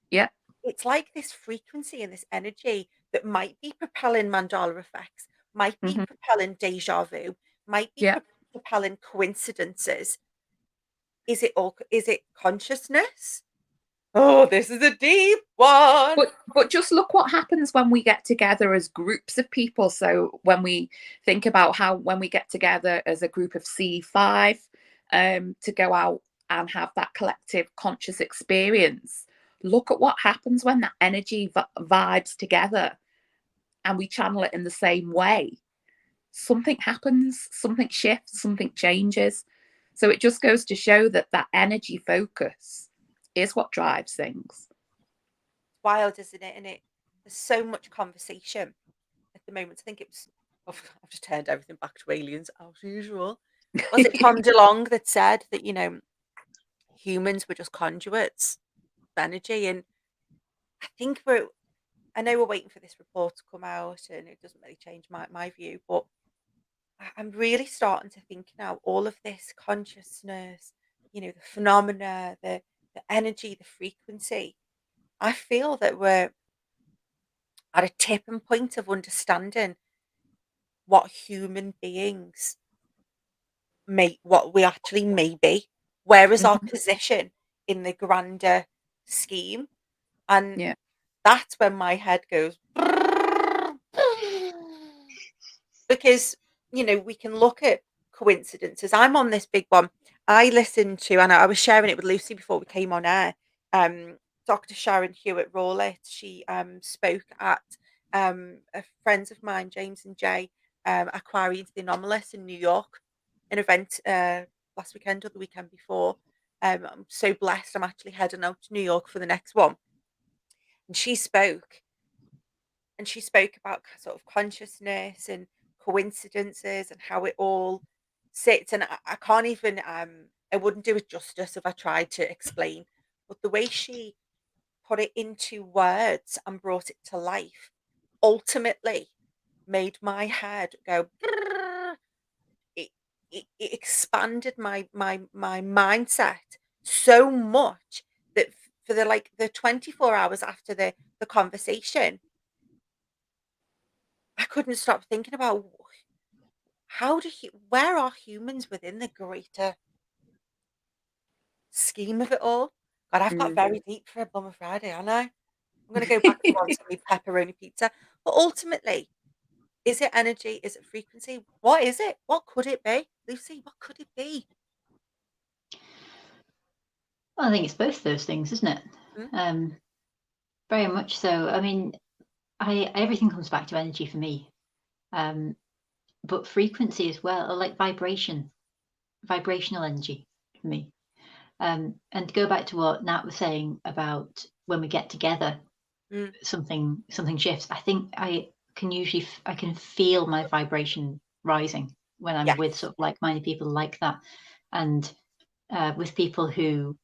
Yeah. it's like this frequency and this energy that might be propelling Mandela effects, might be propelling deja vu, might be Yeah. propelling coincidences. Is it consciousness? Oh, this is a deep one. But just look what happens when we get together as groups of people. So when we think about how when we get together as a group of C5, to go out and have that collective conscious experience, look at what happens when that energy vibes together and we channel it in the same way. Something happens, something shifts, something changes. So it just goes to show that that energy focus is what drives things. Wild, isn't it? And there's so much conversation at the moment. I think it was, oh, I've just turned everything back to aliens as usual. Was it Tom DeLong that said that, you know, humans were just conduits of energy. And I think I know we're waiting for this report to come out, and it doesn't really change my view, but I'm really starting to think now all of this consciousness, the phenomena, the energy, the frequency. I feel that we're at a tipping point of understanding what human beings what we actually may be. Where is our position in the grander scheme? And Yeah. that's when my head goes because we can look at coincidences. I'm on this big one. I listened to, and I was sharing it with Lucy before we came on air. Um, Dr. Sharon Hewitt Rawlett. She spoke at friends of mine, James and Jay, Acquiring into the Anomalous in New York, an event last weekend or the weekend before. I'm so blessed. I'm actually heading out to New York for the next one. And she spoke about sort of consciousness and coincidences and how it all sits. And I can't even I wouldn't do it justice if I tried to explain, but the way she put it into words and brought it to life ultimately made my head go it, it expanded my mindset so much that for the 24 hours after the conversation, I couldn't stop thinking about where are humans within the greater scheme of it all? God, I've got very deep for a Bummer Friday, aren't I? I'm going to go back to wanting me pepperoni pizza. But ultimately, is it energy? Is it frequency? What is it? What could it be? Lucy, what could it be? Well, I think it's both those things, isn't it? Very much so. I mean, everything comes back to energy for me, but frequency as well, or like vibrational energy for me. And to go back to what Nat was saying about when we get together, something shifts. I think I can feel my vibration rising when I'm Yes. with sort of like-minded people like that, and with people who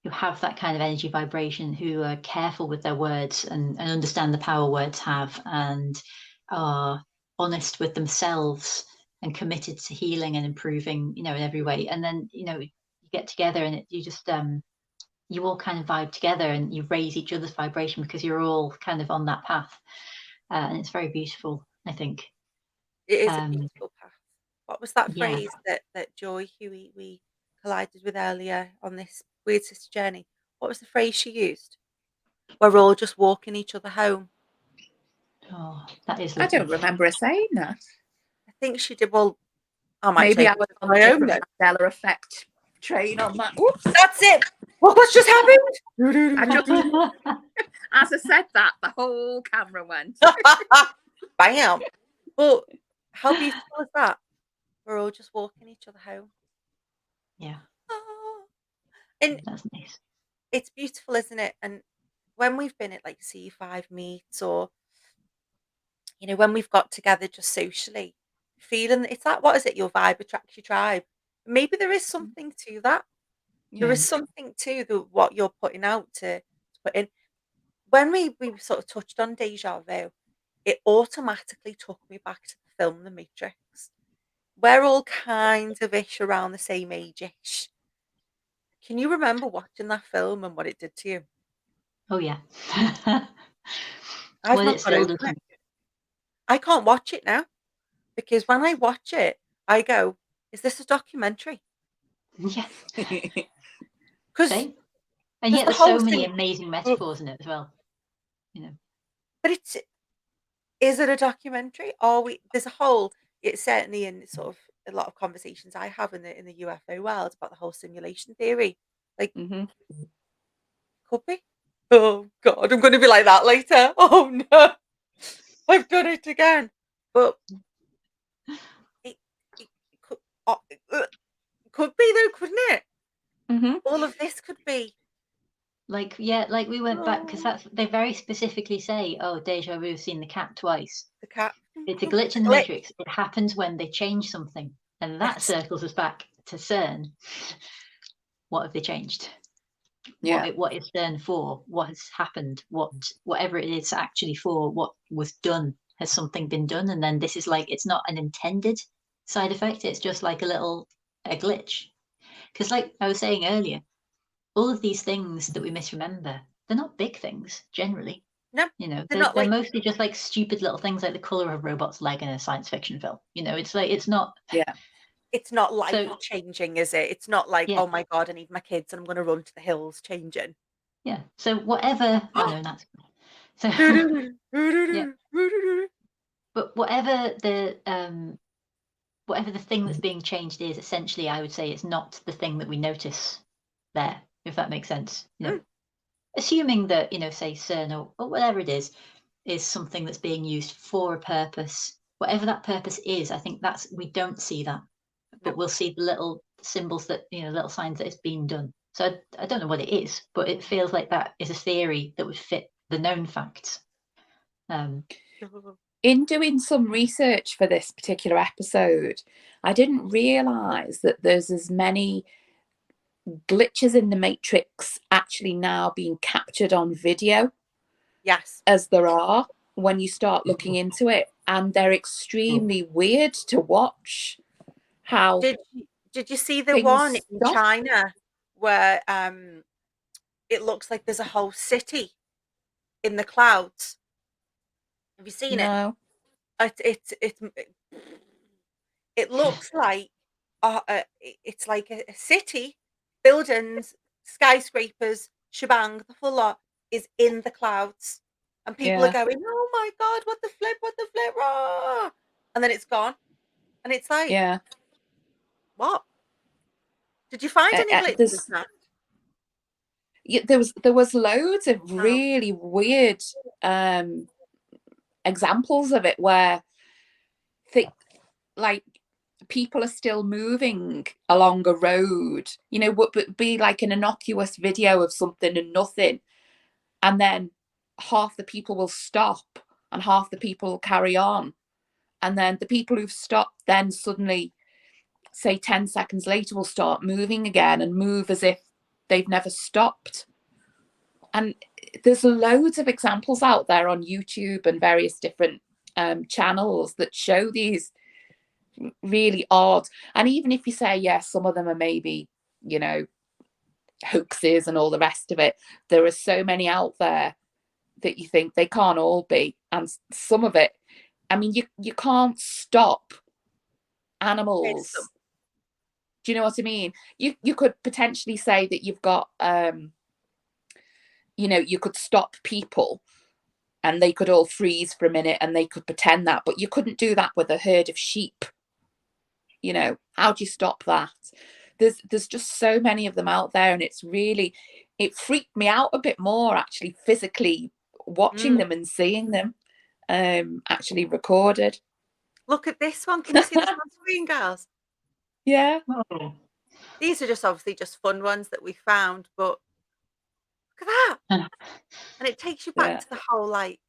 have that kind of energy vibration, who are careful with their words and understand the power words have, and are honest with themselves and committed to healing and improving, in every way. And then, you get together and you just, you all kind of vibe together and you raise each other's vibration because you're all kind of on that path. And it's very beautiful, I think. It is a beautiful path. What was that Yeah. phrase that Joy, who we collided with earlier on this Weird Sister journey, what was the phrase she used? We're all just walking each other home. Oh, that is I lovely. don't remember her saying that. I think she did. Well, I might Maybe take I was on my the own different then. Mandela effect train on that. Whoops. That's it. What's just happened? I just, as I said that, the whole camera went. Bam. But how beautiful is that? We're all just walking each other home. Yeah. Oh. And That's nice. it's beautiful, isn't it? And when we've been at like C5 meets, or when we've got together just socially, feeling it's like, what is it? Your vibe attracts your tribe. Maybe there is something to that. There is something to what you're putting out to put in. When we sort of touched on deja vu, it automatically took me back to the film The Matrix. We're all kind of ish around the same age-ish. Can you remember watching that film and what it did to you? Oh yeah. I've Well, not it got still over doesn't. it. I can't watch it now because when I watch it, I go, "Is this a documentary?" Yeah. Because Same. And there's yet the there's whole so many thing. amazing metaphors in it as well. But is it a documentary? Are we? There's a whole. It's certainly in sort of a lot of conversations I have in the UFO world about the whole simulation theory. Like, could be. Oh God, I'm going to be like that later. Oh no, I've done it again. But it, it could, could be though, couldn't it? All of this could be. Like we went back because Oh, they very specifically say, oh, deja vu, seen the cat twice. the cat. It's a glitch It's a in the glitch. matrix. It happens when they change something, and that Yes. circles us back to CERN. What have they changed? Yeah. what it's done for, what has happened, whatever it is actually for, what was done, has something been done, and then this is like, it's not an intended side effect, it's just like a glitch. Because like I was saying earlier, all of these things that we misremember, they're not big things generally. No, You know, they're not they're like mostly just like stupid little things, like the color of a robot's leg in a science fiction film. You know, it's like, it's not. Yeah. it's not life So changing, is it? It's not like, yeah, oh my God, I need my kids and I'm gonna run to the hills changing. yeah. So whatever. Oh no, that's so. Yeah, but whatever the thing that's being changed is, essentially, I would say it's not the thing that we notice there, if that makes sense. You know, Mm, assuming that, you know, say CERN or whatever it is something that's being used for a purpose, whatever that purpose is, I think we don't see that, no. but we'll see the little symbols that, you know, little signs that it's been done. So I don't know what it is, but it feels like that is a theory that would fit the known facts. In doing some research for this particular episode, I didn't realise that there's as many glitches in the Matrix actually now being captured on video Yes. as there are when you start looking into it. And they're extremely weird to watch how Did you see the one things in stop. China where it looks like there's a whole city in the clouds? Have you seen it? No. It looks like it's like a city, buildings, skyscrapers, shebang, the full lot is in the clouds, and people are Yeah. going, "Oh my God, what the flip, what the flip!" Rah! And then it's gone, and it's like, Yeah. what? Did you find any glitches, There's Nat? there was loads of Oh, really weird examples of it where like people are still moving along a road, you know, would be like an innocuous video of something and nothing, and then half the people will stop and half the people will carry on, and then the people who've stopped then suddenly, say 10 seconds later, will start moving again and move as if they've never stopped. And there's loads of examples out there on YouTube and various different channels that show these really odd. And even if you say, yes, some of them are maybe, you know, hoaxes and all the rest of it, there are so many out there that you think they can't all be. And some of it, I mean, you can't stop it's animals. Do you know what I mean? You could potentially say that you've got you know, you could stop people and they could all freeze for a minute and they could pretend that, but you couldn't do that with a herd of sheep. You know, how do you stop that? There's just so many of them out there, and it freaked me out a bit more actually, physically watching mm. them and seeing them actually recorded. Look at this one. Can you see this on screen, girls? Yeah. Oh. These are just obviously just fun ones that we found, but look at that. And it takes you back Yeah. to the whole like,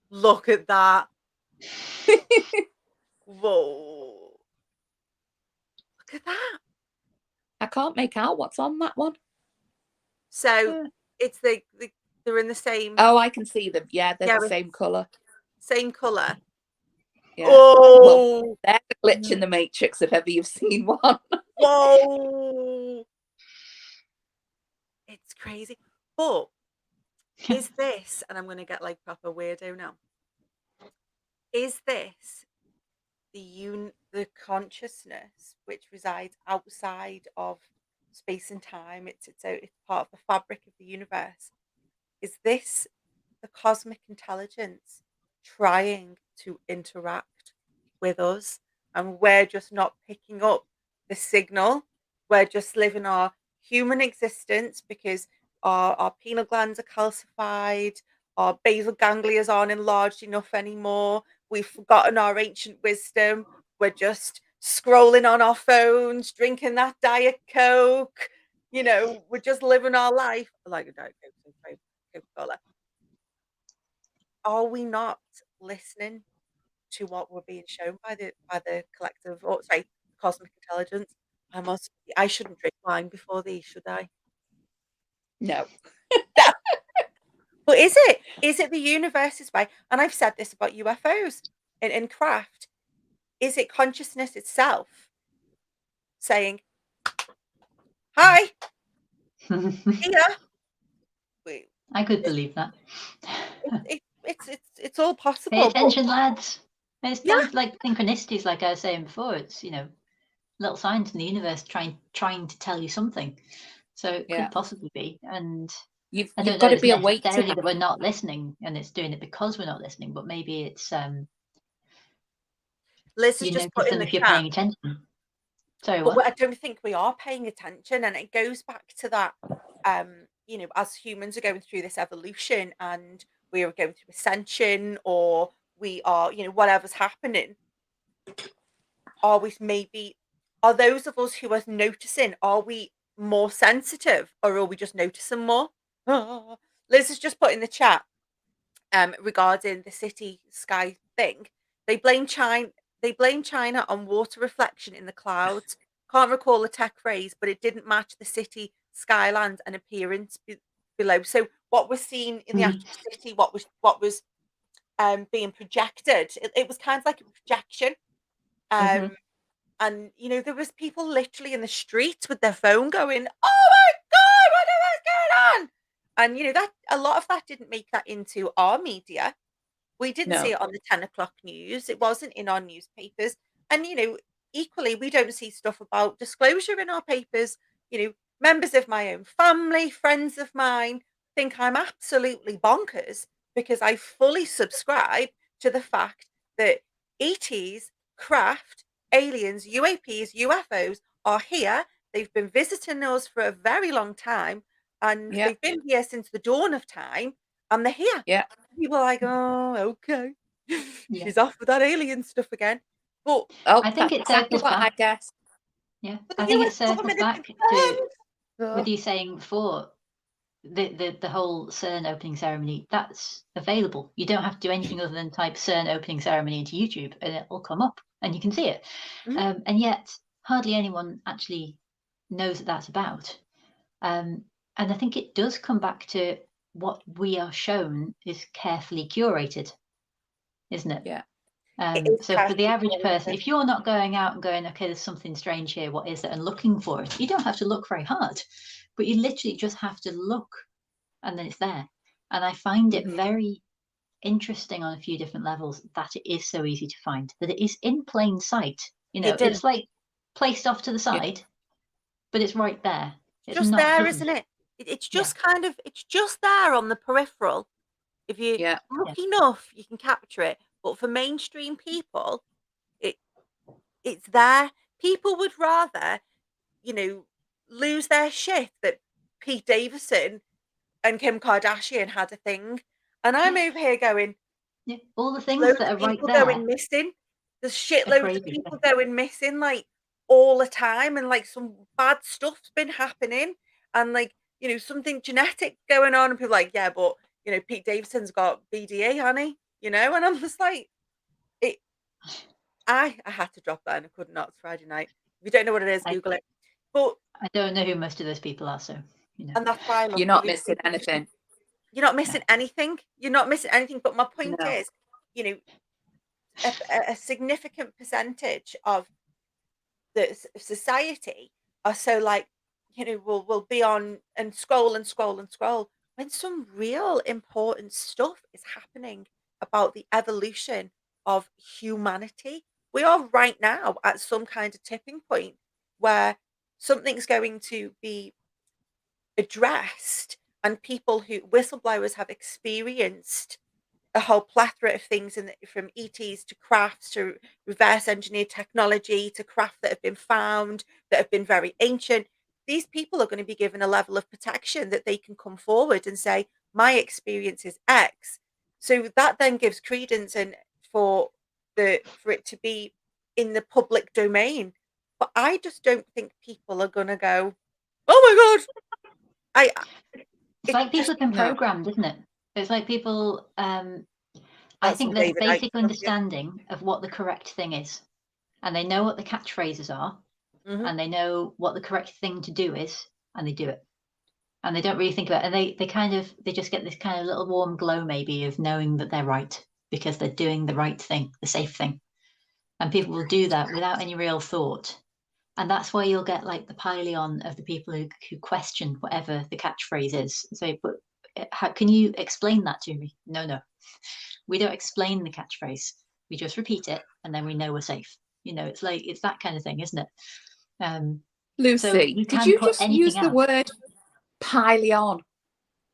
look at that. Whoa. Look at that. I can't make out what's on that one. So it's they're in the same, Oh, I can see them. Yeah, they're the yeah, same colour. same colour. Yeah. Well, Oh, they're the glitch in the Matrix if ever you've seen one. whoa. It's crazy. But is this, and I'm going to get like proper weirdo now, is this the consciousness which resides outside of space and time? It's part of the fabric of the universe. Is this the cosmic intelligence trying to interact with us, and we're just not picking up the signal? We're just living our human existence because our pineal glands are calcified, our basal ganglia aren't enlarged enough anymore, we've forgotten our ancient wisdom, we're just scrolling on our phones, drinking that Diet Coke, we're just living our life like a Diet Coke, Coca-Cola. Are we not listening to what we're being shown by the collective, or sorry, cosmic intelligence? I shouldn't drink wine before these, should I? No. But is it? Is it the universe's way? And I've said this about UFOs in craft. Is it consciousness itself saying, "Hi, here"? I could believe that. It's all Pay possible. But attention, lads. It's yeah, like synchronicities, like I was saying before. It's, you know, little signs in the universe trying to tell you something. So it Yeah. could possibly be. And You've I don't got know to if be it's awake to necessarily that that. we're not listening and it's doing it because we're not listening, but maybe it's Liz has you just notice put in them the if you're chat. paying attention. Sorry, But what? I don't think we are paying attention, and it goes back to that. You know, as humans are going through this evolution, and we are going through ascension, or we are, you know, whatever's happening. Are those of us who are noticing? Are we more sensitive, or are we just noticing more? Liz has just put in the chat regarding the city sky thing. They blame China. They blame China on water reflection in the clouds. Can't recall the tech phrase, but it didn't match the city skyline and appearance below. So what was seen in the actual city, what was being projected, it was kind of like a projection. Mhm. And you know, there was people literally in the streets with their phone going, "Oh my god, what's going on?" And you know that a lot of that didn't make that into our media. We didn't see No. it on the 10 o'clock news. It wasn't in our newspapers. And, you know, equally, we don't see stuff about disclosure in our papers. You know, members of my own family, friends of mine think I'm absolutely bonkers because I fully subscribe to the fact that ETs, craft, aliens, UAPs, UFOs are here. They've been visiting us for a very long time and Yeah. they've been here since the dawn of time and they're here. Yeah. People are like, "Oh, okay." Yeah. She's off with that alien stuff again. But Oh, I think that's it exactly circles what I back. guessed. Yeah. the I think it US circles government have back to confirmed. with Ugh. you saying before the whole CERN opening ceremony, that's available. You don't have to do anything other than type CERN opening ceremony into YouTube and it'll come up and you can see it. Mhm. And yet hardly anyone actually knows that that's about. And I think it does come back to what we are shown is carefully curated, isn't it? Yeah. It is So for the carefully average person, curated. if you're not going out and going, okay, there's something strange here, what is it? And looking for it, you don't have to look very hard, but you literally just have to look and then it's there. And I find it Mhm. very interesting on a few different levels that it is so easy to find, that it is in plain sight. You know, Hidden. it's like placed off to the Yeah. side, but it's right there. It's Just not there, hidden. isn't it? It's Yeah. just kind of it's just there on the peripheral. If you Yeah. look Yeah. enough, you can capture it. But for mainstream people, it it's there. People would rather, you know, lose their shit that Pete Davidson and Kim Kardashian had a thing. And I'm Yeah. over here going, Yeah. All the there's things loads that of are right people there going missing. There's are shitloads of crazy. people going missing, like, all the time, and, like, some bad stuff's been happening, and, like, you know, something genetic going on, and people are like, "Yeah, but, you know, Pete Davidson's got BDA, honey," you know? And I'm just like, it I had to drop that, and I could not. It's Friday night. If you don't know what it is, I, Google it. But I don't know who most of those people are, so, you know. and that's why I love You're not believing missing evolution. anything. You're not No. missing anything. You're not missing anything, but my point No. is, you know, a significant percentage of the society are so like, you know, will be on and scroll and scroll and scroll when some real important stuff is happening about the evolution of humanity. We are right now at some kind of tipping point where something's going to be addressed and people who whistleblowers have experienced a whole plethora of things from ETs to crafts to reverse engineered technology to craft that have been found that have been very ancient. These people are going to be given a level of protection that they can come forward and say, "My experience is X." So that then gives credence and for it to be in the public domain. But I just don't think people are going to go, "Oh my god!" It's It's like people just have been No. programmed, isn't it? It's like people, I that's some think there's a David Icke basic stuff. Yeah. understanding of what the correct thing is. And they know what the catchphrases are, Hmm. and they know what the correct thing to do is, and they do it. and they don't really think about it. And they just get this kind of little warm glow maybe of knowing that they're right because they're doing the right thing, the safe thing. And people will do that without any real thought. And that's why you'll get like the pileon of the people who question whatever the catchphrase is. Say, but how can you explain that to me? No, we don't explain the catchphrase. We just repeat it, and then we know we're safe. It's like it's that kind of thing, isn't it? So Lucy, you did can you put just anything use the out. word pileon?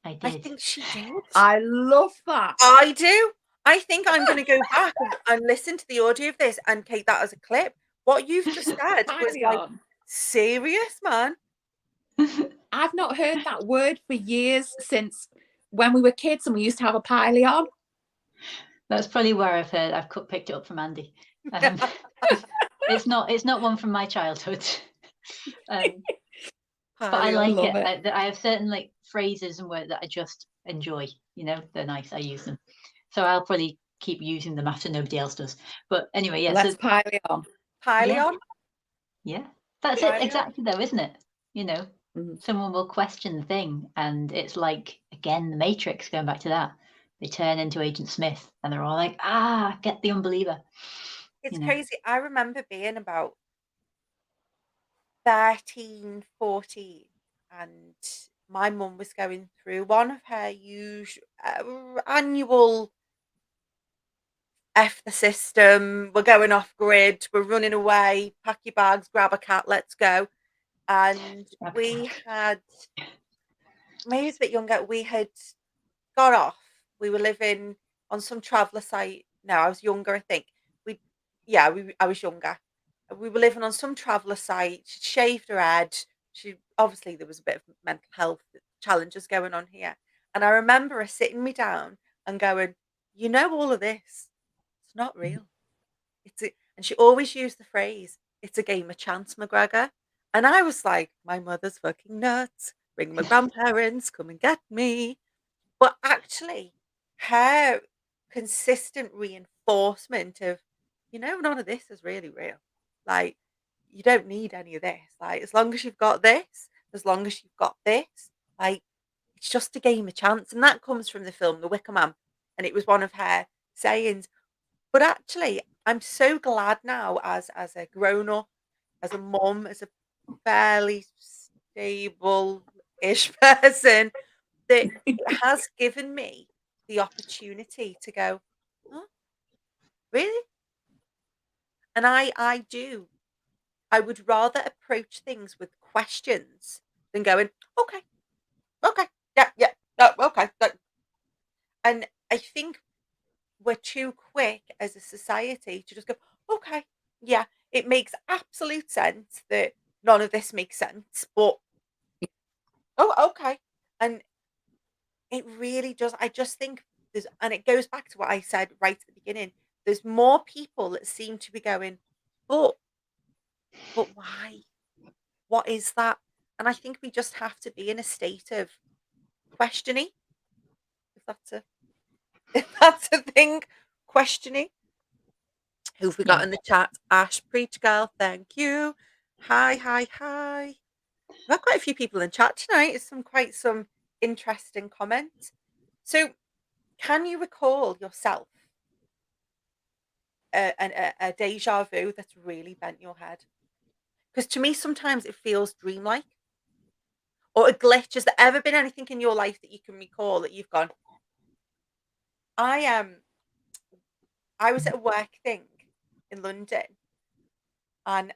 I I did. think she did. I love that. I do. I think I'm going to go back and listen to the audio of this and take that as a clip. What you've just said was like Pileon. serious, man. I've not heard that word for years, since when we were kids and we used to have a pileon. That's probably where I've picked it up from Andy. It's not one from my childhood. But I like it. I have certain like phrases and words that I just enjoy. They're nice. I use them, so I'll probably keep using them after nobody else does. But anyway, yeah. Let's pileon. Pileon. Yeah, that's Pileon. it exactly, though, isn't it? Mhm. Someone will question the thing, and it's like again the Matrix. Going back to that, they turn into Agent Smith, and they're all like, get the unbeliever. It's crazy. I remember being about 13, 14, and my mum was going through one of her usual annual F the system, we're going off grid, we're running away, pack your bags, grab a cat, let's go. And we had, maybe it's a bit younger, we had got off. We were living on some traveller site. No, I was younger, I think. I was younger. We were living on some traveller site. She'd shaved her head. Obviously there was a bit of mental health challenges going on here. And I remember her sitting me down and going, all of this, it's not real. And she always used the phrase, it's a game of chance, McGregor. And I was like, my mother's fucking nuts. Bring my grandparents, come and get me. But actually, her consistent reinforcement of, none of this is really real. Like, you don't need any of this. Like, as long as you've got this, as long as you've got this, like, it's just a game of chance. And that comes from the film The Wicker Man. And it was one of her sayings. But actually, I'm so glad now as a grown up, as a mum, as a fairly stable-ish person, that it has given me the opportunity to go, "Huh? Really?" And I would rather approach things with questions than going, "Okay, okay, yeah, no, okay." And I think we're too quick as a society to just go, "Okay, yeah, it makes absolute sense that none of this makes sense, but oh, okay." And it really does. I just think and it goes back to what I said right at the beginning. There's more people that seem to be going, but, why? What is that? And I think we just have to be in a state of questioning, if that's a, if that's a thing, questioning. Who've we got in the chat? Ash, preach girl, thank you. Hi, hi, hi. We've got quite a few people in chat tonight. It's quite some interesting comments. So, can you recall yourself a deja vu that's really bent your head? Because to me, sometimes it feels dreamlike or a glitch. Has there ever been anything in your life that you can recall that you've gone? I was at a work thing in London, and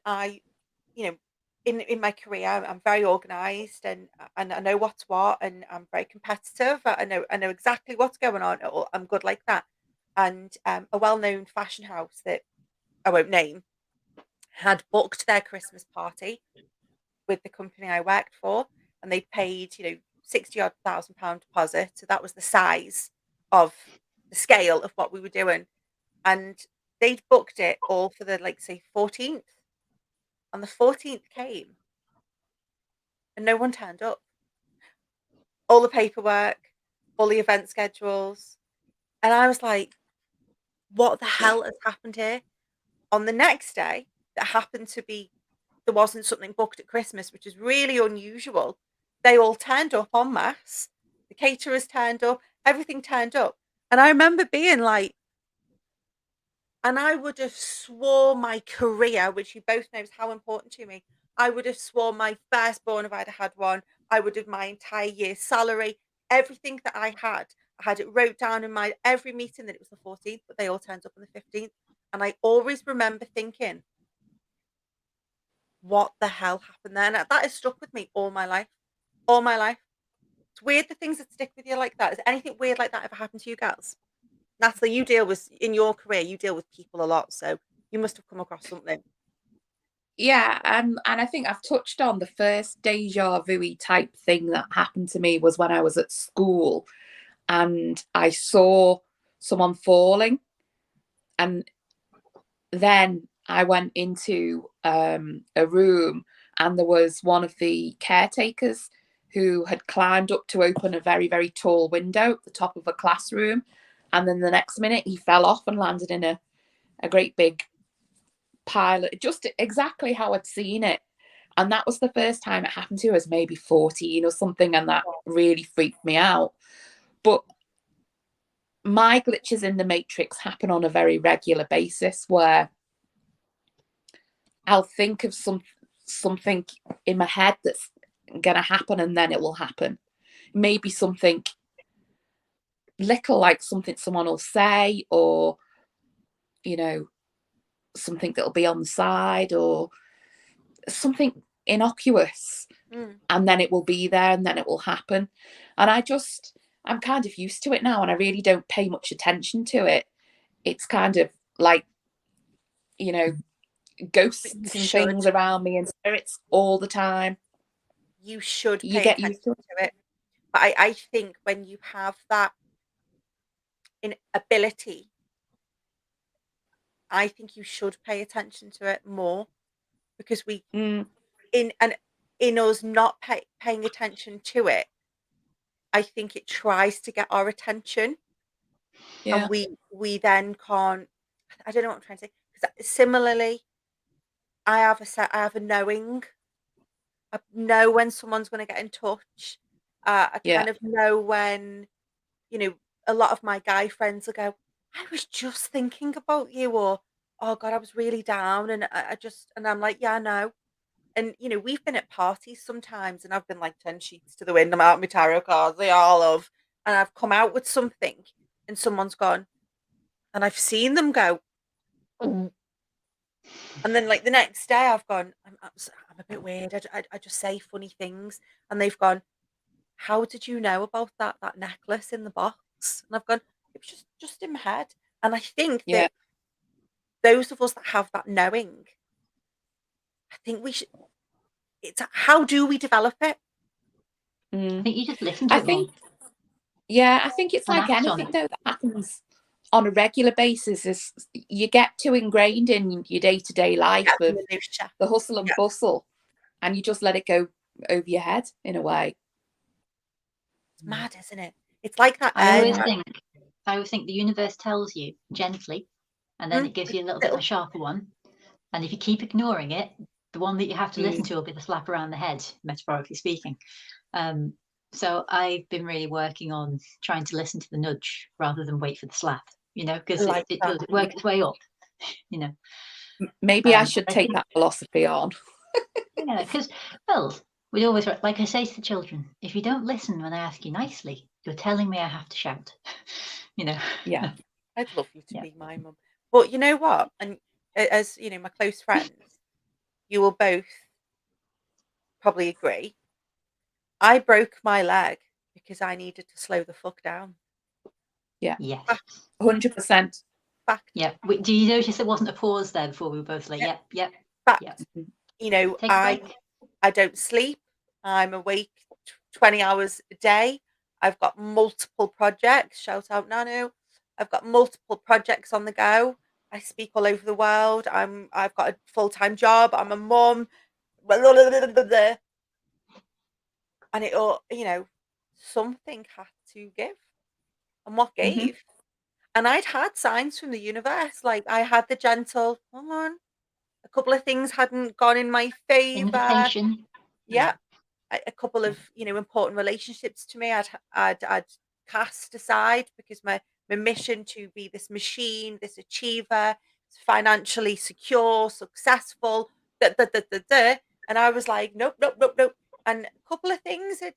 in my career, I'm very organised, and I know what's what, and I'm very competitive. I know exactly what's going on. I'm good like that. And a well-known fashion house that I won't name had booked their Christmas party with the company I worked for, and they paid 60 odd £1,000 deposit. So that was the size of the scale of what we were doing, and they'd booked it all for the, like, say 14th, and the 14th came and no one turned up. All the paperwork, all the event schedules. And I was like, what the hell has happened here? On the next day, that happened to be, there wasn't something booked at Christmas, which is really unusual. they all turned up en masse. The caterers turned up, everything turned up. And I remember being like, and I would have swore my career, which you both know is how important to me. I would have swore my firstborn if I'd had one. I would have my entire year's salary, everything that I had it wrote down in my every meeting that it was the 14th, but they all turned up on the 15th. And I always remember thinking, what the hell happened there? And that has stuck with me all my life. All my life. It's weird the things that stick with you like that. Has anything weird like that ever happened to you girls? Natalie, you deal with, in your career, you deal with people a lot, so you must have come across something. Yeah, and I think I've touched on the first deja vu type thing that happened to me was when I was at school and I saw someone falling, and then I went into a room and there was one of the caretakers who had climbed up to open a very, very tall window at the top of a classroom, and then the next minute he fell off and landed in a great big pile, just exactly how I'd seen it. And that was the first time it happened to us, maybe 14 or something, and that really freaked me out. But my glitches in the matrix happen on a very regular basis where I'll think of something in my head that's gonna happen and then it will happen. Maybe something little, like something someone will say, or something that'll be on the side, or something innocuous, and then it will be there and then it will happen. And I'm kind of used to it now, and I really don't pay much attention to it. It's kind of like, ghosts and things around me and spirits all the time. You should You pay get attention used to to it. But I think when you have that ability, I think you should pay attention to it more, because in us not paying attention to it, I think it tries to get our attention, and we then can't. I don't know what I'm trying to say. Because similarly, I have a knowing. I know when someone's going to get in touch. I kind of know when, a lot of my guy friends will go, I was just thinking about you, or, oh God, I was really down. And and I'm like, yeah, I know. And, we've been at parties sometimes and I've been like 10 sheets to the wind. I'm out with my tarot cards, they all love. And I've come out with something and someone's gone, and I've seen them go, "Mm." And then like the next day I've gone, I'm a bit weird. I just say funny things. And they've gone, how did you know about that necklace in the box? And I've gone, it was just in my head. And I think that those of us that have that knowing, I think we should. It's how do we develop it? I think you just listen to it more. I think it's like anything though that happens on a regular basis. Is you get too ingrained in your day-to-day life of the hustle and bustle, and you just let it go over your head in a way. It's mad, isn't it? It's like that. I always think the universe tells you gently, and then it gives you a little bit of a sharper one. And if you keep ignoring it, the one that you have to listen to will be the slap around the head, metaphorically speaking. So I've been really working on trying to listen to the nudge rather than wait for the slap, because it works its way up, Maybe I should take that philosophy on. Yeah, because, well, we always, like I say to the children, if you don't listen when I ask you nicely, you're telling me I have to shout, Yeah. I'd love you to be my mum. But you know what? And as my close friends, you will both probably agree. I broke my leg because I needed to slow the fuck down. Yeah. Yes. 100%. Fact. Yeah. Do you notice there wasn't a pause there before we were both like, yep. Fact. Yep. I don't sleep. I'm awake 20 hours a day. I've got multiple projects. Shout out Nanu. I've got multiple projects on the go. I speak all over the world. I've got a full-time job. I'm a mum. And it all, something had to give. And what gave? And I'd had signs from the universe. Like I had the gentle, come on. A couple of things hadn't gone in my favor. Invitation. Yeah. a couple of, you know, important relationships to me I'd cast aside because my mission to be this machine, this achiever, financially secure, successful, and I was like, nope, nope, nope, nope. And a couple of things had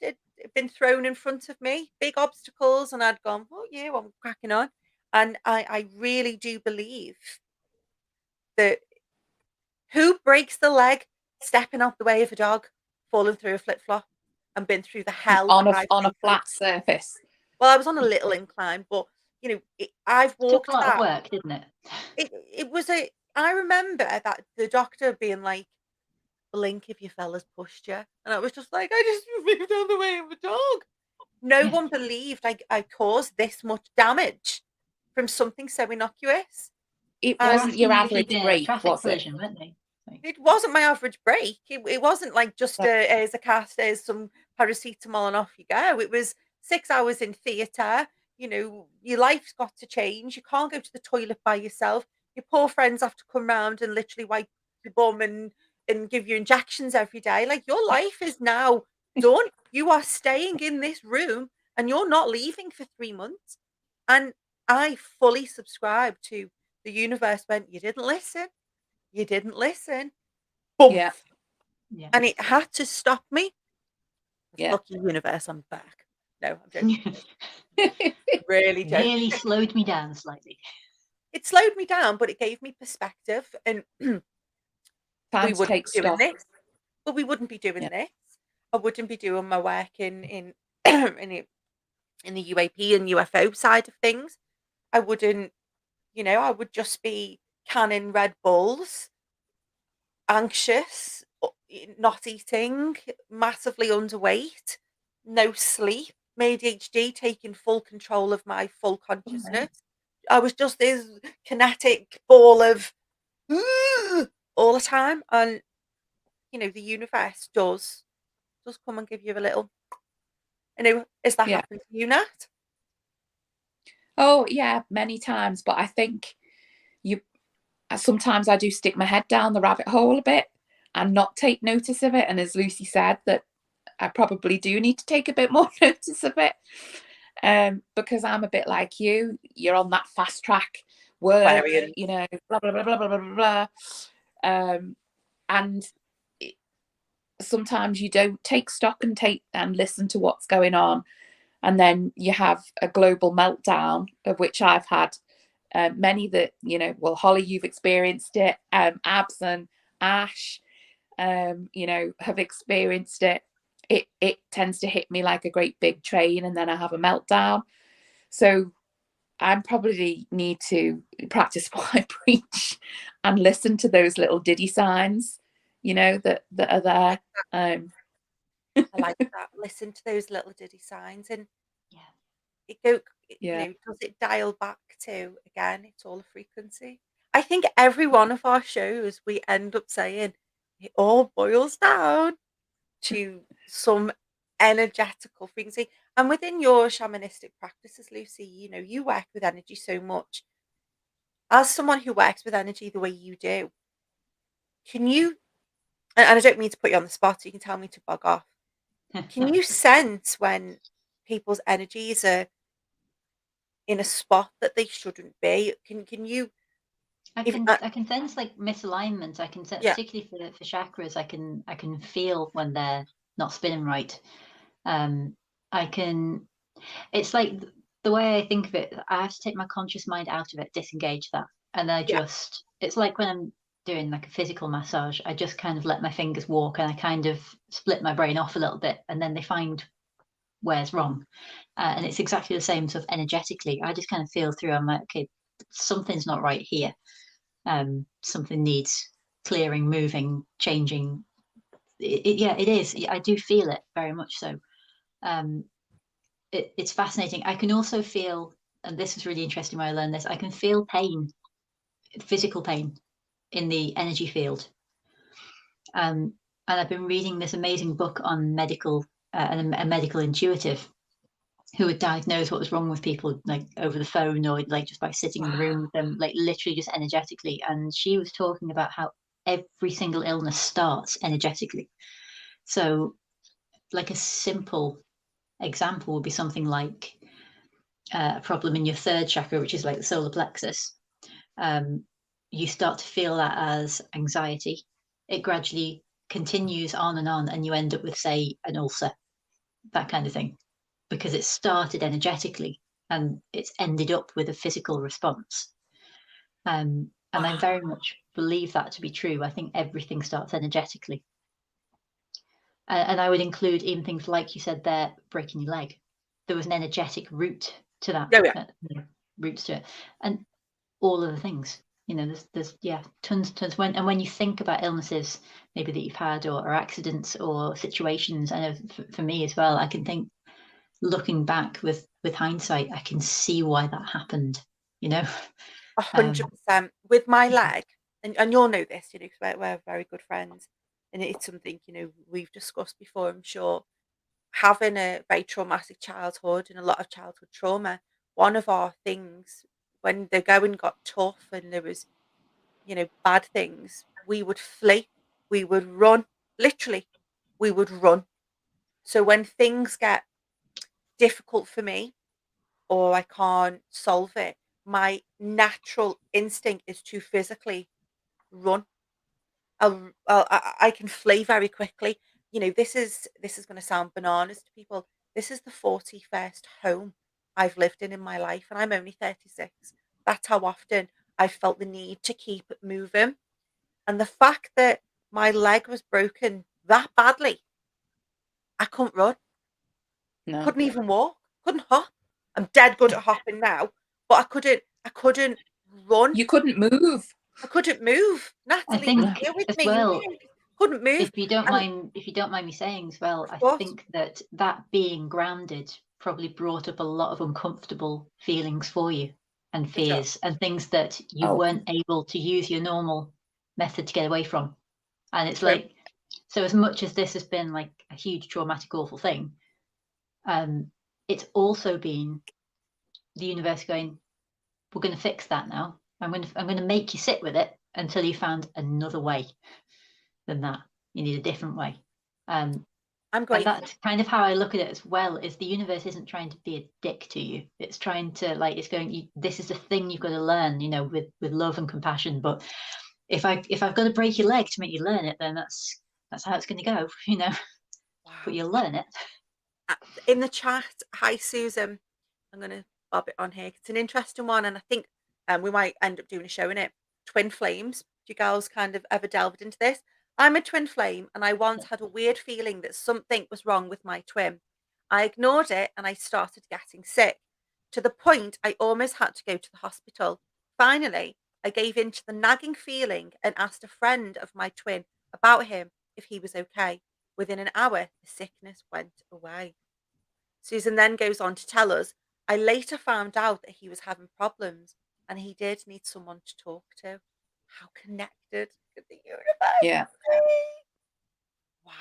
been thrown in front of me, big obstacles, and I'd gone, oh yeah, I'm cracking on. And I really do believe that who breaks the leg stepping out the way of a dog, falling through a flip flop, and been through the hell On that a I've on a been through? flat surface. Well, I was on a little incline, but you know, I've It took a walked lot of that. work, didn't it? It was a. I remember that the doctor being like, "Blink if your fella's pushed you," and I was just like, "I just moved down the way of a dog." No one believed I caused this much damage from something so innocuous. It They were And wasn't your asking you if you'd average been in a break, traffic was it? collision, weren't they? Like, it wasn't my average break. It wasn't like just as a cast, as some paracetamol and off you go. It was 6 hours in theatre. You know, your life's got to change. You can't go to the toilet by yourself. Your poor friends have to come round and literally wipe your bum and give you injections every day. Like your life is now done. You are staying in this room and you're not leaving for 3 months. And I fully subscribe to the universe went, you didn't listen. You didn't listen. Boom. Yeah, yeah. And it had to stop me. yeah. Fuck you, universe, I'm back. No, I'm joking. Really joking. Nearly slowed me down slightly. It slowed me down, but it gave me perspective, and we Time to wouldn't take be doing stock. this. But we wouldn't be doing Yeah, this. I wouldn't be doing my work in in in the UAP and UFO side of things. I wouldn't, you know, I would just be canning Red Bulls, anxious, not eating, massively underweight, no sleep, ADHD taking full control of my full Oh, right. consciousness. I was just this kinetic ball of all the time. And, you know, the universe does come and give you a little, you know, has that yeah. happened to you, Nat? Oh, yeah, many times. But I think you sometimes I do stick my head down the rabbit hole a bit and not take notice of it. And as Lucy said, that I probably do need to take a bit more notice of it. Because I'm a bit like you. You're on that fast track work, Aquarian. you know, blah blah blah blah blah blah blah. And sometimes you don't take stock and take and listen to what's going on, and then you have a global meltdown, of which I've had many. That, you know, well, Holly, you've experienced it. Abs and Ash, you know, have experienced it. It tends to hit me like a great big train, and then I have a meltdown. So I probably need to practice what I preach and listen to those little diddy signs, you know, that are there. I like that. Listen to those little diddy signs, and Yeah. it go, you Yeah, know, does it dial back to, again, it's all a frequency. I think every one of our shows we end up saying it all boils down to some energetical frequency. And within your shamanistic practices, Lucy, you know, you work with energy so much. As someone who works with energy the way you do, can you, and I don't mean to put you on the spot, so you can tell me to bug off. Can you sense when people's energies are in a spot that they shouldn't be? Can you, if I can sense like misalignment. I can sense, yeah, particularly for chakras, I can feel when they're not spinning right. I can. It's like the way I think of it. I have to take my conscious mind out of it, disengage that, and then I yeah, just. It's like when I'm doing like a physical massage. I just kind of let my fingers walk, and I kind of split my brain off a little bit, and then they find where's wrong. And it's exactly the same sort of energetically. I just kind of feel through. I'm like, okay, something's not right here. Something needs clearing, moving, changing. Yeah, it is. I do feel it very much so. It's fascinating. I can also feel, and this was really interesting when I learned this, I can feel pain, physical pain in the energy field. And I've been reading this amazing book on medical, a medical intuitive who would diagnose what was wrong with people, like over the phone or like just by sitting in the room with them, like literally just energetically. And she was talking about how every single illness starts energetically. So like a simple example would be something like a problem in your third chakra, which is like the solar plexus. You start to feel that as anxiety. It gradually continues on, and you end up with, say, an ulcer, that kind of thing, because it started energetically and it's ended up with a physical response. And I very much believe that to be true. I think everything starts energetically. And I would include even things like you said there, breaking your leg. There was an energetic root to that, Oh, yeah. roots to it, and all of the things. There's tons. When you think about illnesses maybe that you've had, or accidents or situations, I know for me as well, I can think, looking back with hindsight, I can see why that happened. 100%. With my leg, and you'll know this, because we're very good friends, and it's something, we've discussed before, I'm sure. Having a very traumatic childhood and a lot of childhood trauma, one of our things when the going got tough and there was, bad things, we would flee, we would run, literally, we would run. So when things get difficult for me or I can't solve it, my natural instinct is to physically run. I can flee very quickly. This is going to sound bananas to people. This is the 41st home I've lived in my life, and I'm only 36. That's how often I felt the need to keep moving. And the fact that my leg was broken that badly, I couldn't run, No. couldn't even walk, couldn't hop. I'm dead good at hopping now, but I couldn't run. You couldn't move. I couldn't move. I Natalie was think here with as me. well, Couldn't move. if you don't And mind me saying as well, of I course, think that being grounded probably brought up a lot of uncomfortable feelings for you, and it does. fears, and things that you Oh, weren't able to use your normal method to get away from. And it's True. like, so as much as this has been like a huge traumatic, awful thing, it's also been the universe going, we're going to fix that now. I'm going to make you sit with it until you found another way than that. You need a different way. I'm And grateful. that's kind of how I look at it as well, is the universe isn't trying to be a dick to you. It's trying to, like, it's going, this is a thing you've got to learn, with love and compassion. But if I've got to break your leg to make you learn it, then that's how it's going to go, but Wow. you'll learn it. In the chat, hi Susan. I'm gonna bob it on here. It's an interesting one, and I think we might end up doing a show in it. Twin flames. Do you girls kind of ever delved into this? I'm a twin flame, and I once had a weird feeling that something was wrong with my twin. I ignored it, and I started getting sick to the point I almost had to go to the hospital. Finally, I gave in to the nagging feeling and asked a friend of my twin about him if he was okay. Within an hour, the sickness went away. Susan then goes on to tell us, I later found out that he was having problems and he did need someone to talk to. How connected could the universe yeah. be? Wow.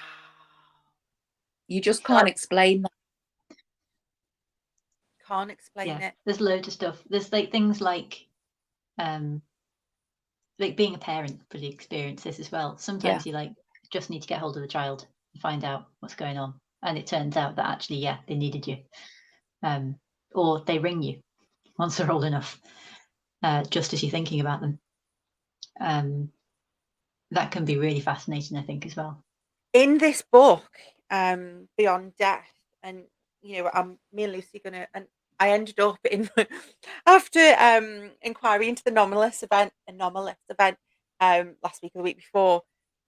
You just So I can't explain that. can't explain Yeah, it. there's loads of stuff. There's like things like being a parent pretty experience this as well. Yeah. Sometimes you just need to get hold of the child and find out what's going on, and it turns out that actually, they needed you, or they ring you once they're old enough, just as you're thinking about them. That can be really fascinating, I think, as well. In this book, Beyond Death, and me and Lucy gonna, and I ended up in after inquiry into the anomalous event last week or the week before.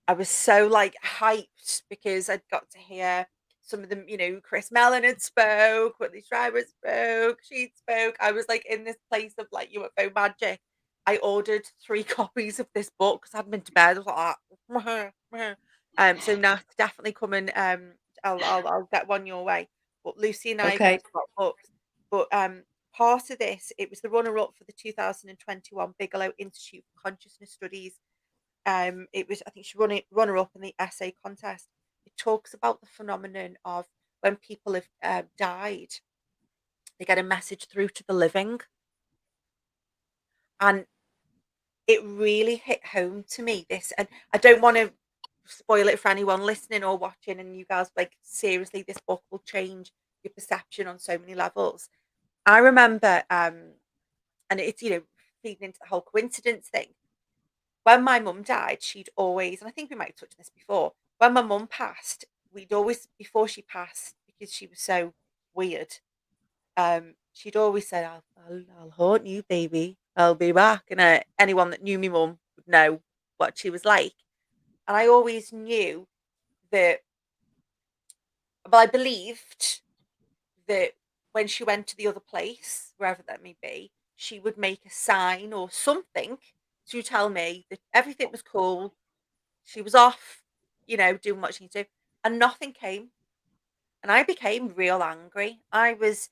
I was so like hyped because I'd got to hear some of them, Chris Mellon had spoke, Whitley Schreiber spoke, she spoke. I was like in this place of like UFO magic. I ordered 3 copies of this book because I'd been to bed. I was like, so Nat, definitely come and I'll get one your way. But Lucy and I are going Okay. to swap books. But part of this, it was the runner-up for the 2021 Bigelow Institute for Consciousness Studies. It was, I think, she runner-up in the essay contest. It talks about the phenomenon of when people have died, they get a message through to the living, and it really hit home to me. This, and I don't want to spoil it for anyone listening or watching, and you guys like, seriously, this book will change your perception on so many levels. I remember, and it's, feeding into the whole coincidence thing. When my mum died, she'd always, and I think we might have touched on this before, when my mum passed, we'd always, before she passed, because she was so weird, she'd always say, I'll haunt you, baby. I'll be back. And anyone that knew me mum would know what she was like. And I always knew that, well, I believed that when she went to the other place, wherever that may be, she would make a sign or something to tell me that everything was cool. She was off, doing what she needed to do, and nothing came. And I became real angry. I was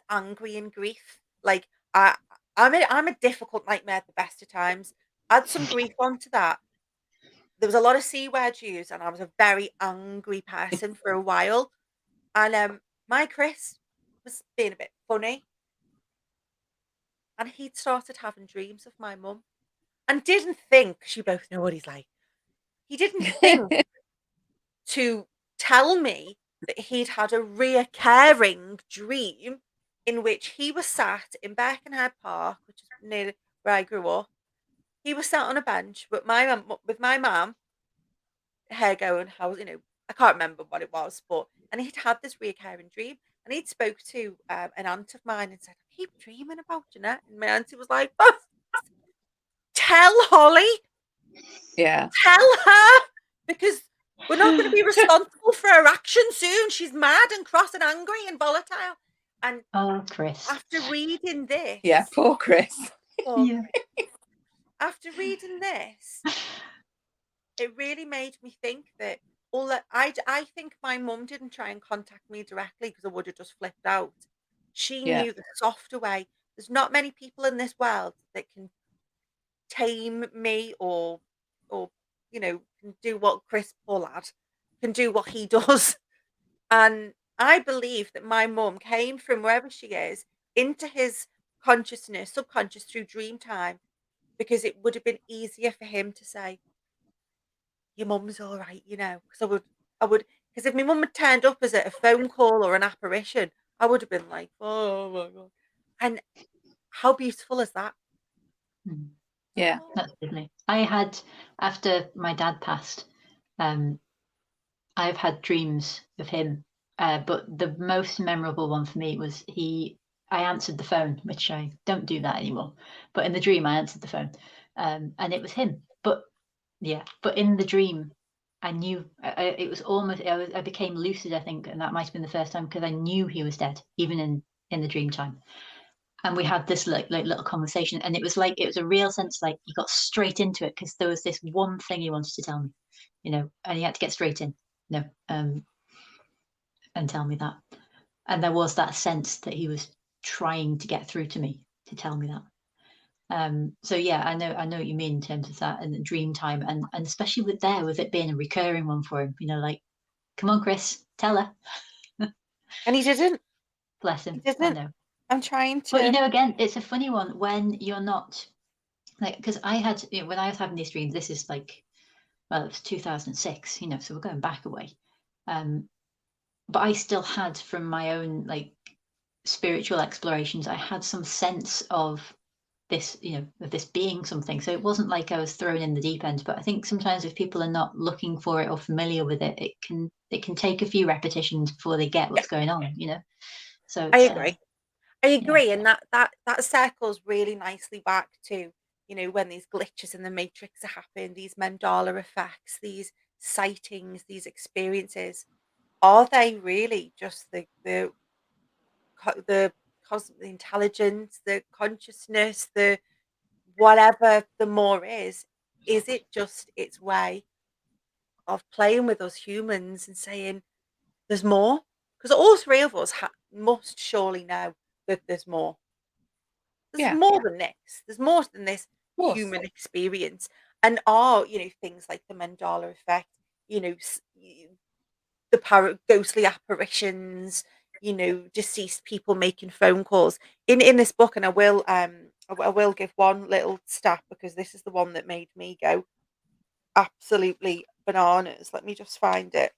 angry in grief. Like, I'm a difficult nightmare at the best of times. Add some grief onto that. There was a lot of C word used, and I was a very angry person for a while. And my Chris was being a bit funny, and he'd started having dreams of my mum, and didn't think, 'cause you both know what he's like. He didn't think to tell me that he'd had a reoccurring dream in which he was sat in Birkenhead Park, which is near where I grew up. He was sat on a bench with my mum, hair going, how, I can't remember what it was, but, and he'd had this reoccurring dream, and he'd spoke to an aunt of mine and said, I keep dreaming about Jeanette. And my auntie was like, oh, tell Holly, Yeah. tell her, because we're not going to be responsible for her action soon. She's mad and cross and angry and volatile. And Oh, Chris. after reading this, Yeah, poor Chris. Yeah. After reading this, it really made me think that all that I think my mum didn't try and contact me directly because I would have just flipped out. She Yeah. knew the softer way. There's not many people in this world that can tame me or can do what Chris, poor lad, can do what he does. And I believe that my mum came from wherever she is into his consciousness, subconscious, through dream time, because it would have been easier for him to say, your mum's all right, because I would, because if my mum had turned up as a phone call or an apparition, I would have been like, oh my God. And how beautiful is that? Mm. Yeah. Oh, That's lovely. I had, after my dad passed, I've had dreams of him, but the most memorable one for me was I answered the phone, which I don't do that anymore, but in the dream I answered the phone, and it was him. But in the dream I knew, it was almost, I became lucid, I think, and that might have been the first time, because I knew he was dead, even in the dream time. And we had this like little conversation, and it was a real sense, like he got straight into it, because there was this one thing he wanted to tell me, and he had to get straight in, and tell me that. And there was that sense that he was trying to get through to me to tell me that. So yeah, I know what you mean in terms of that and the dream time, and especially with it being a recurring one for him, like, come on, Chris, tell her. and he didn't. Bless He him. I didn't. know. I'm trying But to. again, it's a funny one when you're not, like, because I had, when I was having these dreams, this is like, well, it was 2006, so we're going back away. But I still had, from my own like spiritual explorations, I had some sense of this, of this being something. So it wasn't like I was thrown in the deep end. But I think sometimes if people are not looking for it or familiar with it, it can take a few repetitions before they get what's going on, So I it's agree. I agree, and that circles really nicely back to, when these glitches in the matrix are happening, these Mandela effects, these sightings, these experiences. Are they really just the cosmic intelligence, the consciousness, the whatever the more is? Is it just its way of playing with us humans and saying there's more? Because all three of us must surely know that there's more. There's Yeah. more than this. There's more than this Of course. human experience. And are, things like the Mandela effect, the ghostly apparitions, deceased people making phone calls. In this book, and I will give one little stat, because this is the one that made me go absolutely bananas. Let me just find it.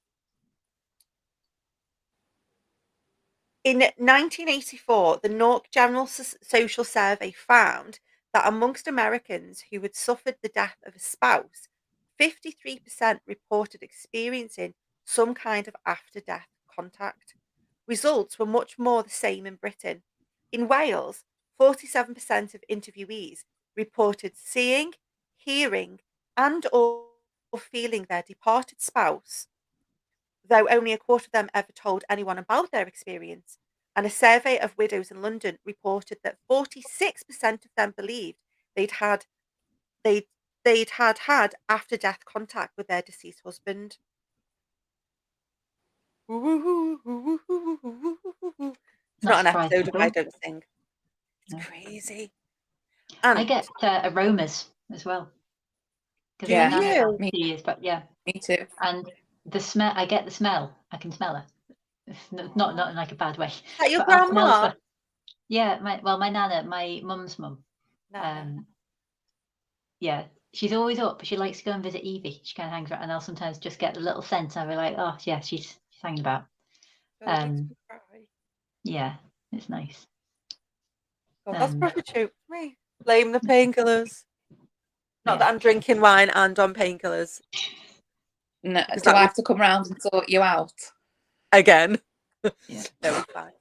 In 1984, the Nork General Social Survey found that amongst Americans who had suffered the death of a spouse, 53% reported experiencing some kind of after-death contact. Results were much more the same in Britain. In Wales, 47% of interviewees reported seeing, hearing, and/or feeling their departed spouse, though only a quarter of them ever told anyone about their experience. And a survey of widows in London reported that 46% of them believed they'd had they'd had after death contact with their deceased husband. It's not Not an surprised episode at of I all. Don't Sing. It's No. crazy. I And get aromas as well because do my Yeah. nan you? Me, she is, but yeah, me too. and the smell. I get the smell. I can smell her. Not in like a bad way, Is that your but I'll smell grandma? stuff. Yeah, my nana, my mum's mum. Nana. Yeah, she's always up, but she likes to go and visit Evie. She kind of hangs around, and I'll sometimes just get the little scent, and I'll be like, oh yeah, she's hanging about. God, it makes me cry. Yeah, it's nice. God, that's probably true for me. Blame the painkillers. Not that Yeah. I'm drinking wine and on painkillers. No, Because do that I would have to come round and sort you out? again. Yeah. No, it's fine.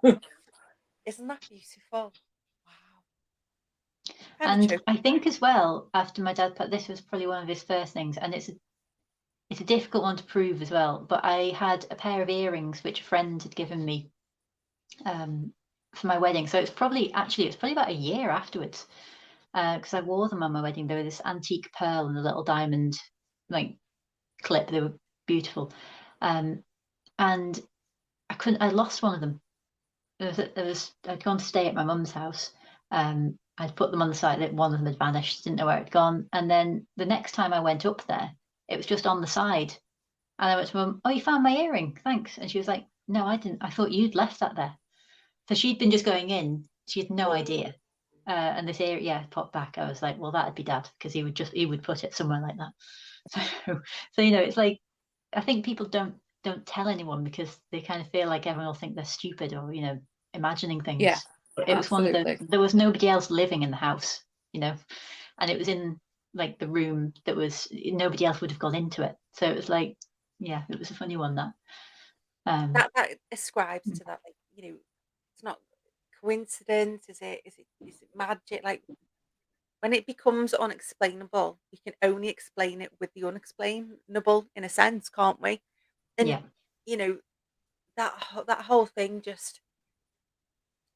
Isn't that beautiful? Wow. Kind of And true. I think as well, after my dad put this was probably one of his first things, and it's a difficult one to prove as well. But I had a pair of earrings which a friend had given me for my wedding. So it's probably about a year afterwards because I wore them on my wedding. They were this antique pearl and a little diamond like clip. They were beautiful, and I lost one of them. I'd gone to stay at my mum's house. I'd put them on the side that one of them had vanished, didn't know where it'd gone. And then the next time I went up there, it was just on the side. And I went to Mum, oh, you found my earring, thanks. And she was like, no, I didn't. I thought you'd left that there. So she'd been just going in. She had no idea. And this ear, yeah, popped back. I was like, well, that'd be Dad because he would put it somewhere like that. So it's like I think people don't tell anyone because they kind of feel like everyone will think they're stupid or imagining things. Yeah, But it was one of absolutely. there was nobody else living in the house, and it was in like the room that was nobody else would have gone into it. So it was like, yeah, it was a funny one that. That ascribes to that, like, it's not coincidence, is it? Is it magic? Like when it becomes unexplainable, we can only explain it with the unexplainable in a sense, can't we? And Yeah. that whole thing just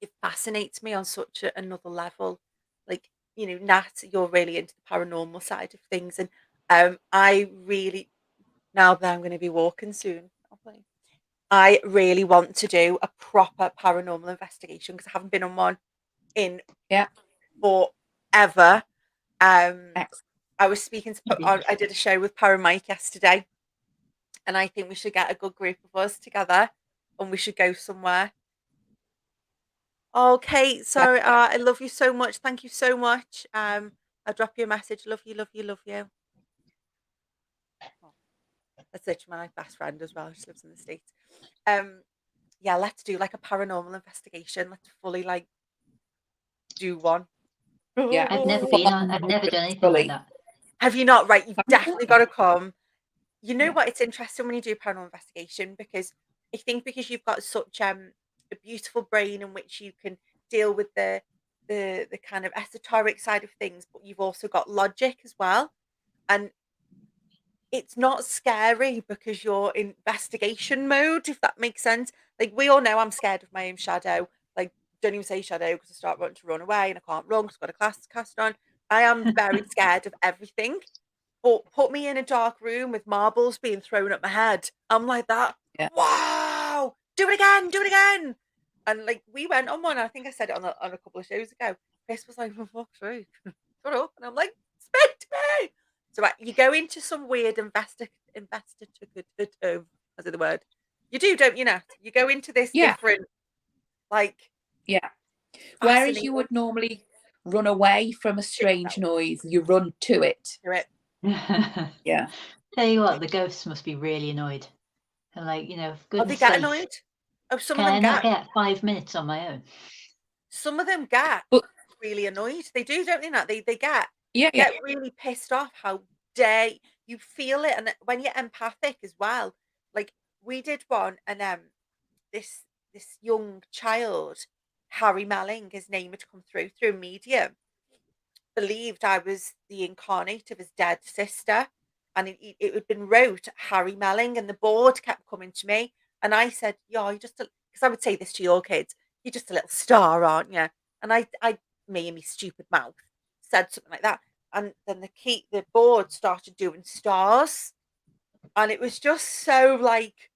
it fascinates me on such another level. Like, Nat, you're really into the paranormal side of things, and I really now that I'm going to be walking soon, I really want to do a proper paranormal investigation because I haven't been on one in Yeah. forever. Excellent. I was speaking to I did a show with Para Mike yesterday, and I think we should get a good group of us together, and we should go somewhere. Oh, Kate, sorry, I love you so much. Thank you so much. I'll drop you a message. Love you, love you, love you. Oh, that's literally my best friend as well. She lives in the States. Yeah, let's do like a paranormal investigation. Let's fully like do one. Yeah. I've never done anything like that. Have you not? Right, you've definitely got to come. You know Yeah. what? It's interesting when you do paranormal investigation because I think because you've got such a beautiful brain in which you can deal with the kind of esoteric side of things, but you've also got logic as well. And it's not scary because you're in investigation mode, if that makes sense. Like we all know I'm scared of my own shadow. Like, don't even say shadow because I start wanting to run away and I can't run because I've got a class cast on. I am very scared of everything. But put me in a dark room with marbles being thrown at my head. I'm like that. Yeah. Wow! Do it again! Do it again! And like we went on one. I think I said it on a couple of shows ago. Chris was like, "For fuck's sake, shut up!" And I'm like, "Speak to me." So you go into some weird investigative. Is it the word? You do, don't you, Nat? You go into this different, like, yeah. Whereas you would normally run away from a strange noise, you run to it. To it. Yeah. Tell you what, the ghosts must be really annoyed. And like, Oh, they goodness get sake, annoyed. Oh, some of can I them not get. get 5 minutes on my own? Some of them get But really annoyed. They do, don't they? Not they get yeah, get really pissed off. How dare you feel it? And when you're empathic as well, like we did one, and this young child, Harry Melling, his name had come through media, believed I was the incarnate of his dead sister, and it had been wrote Harry Melling, and the board kept coming to me, and I said, "Yeah, you just," because I would say this to your kids, "You're just a little star, aren't you?" And me and my stupid mouth said something like that, and then the board started doing stars, and it was just so like,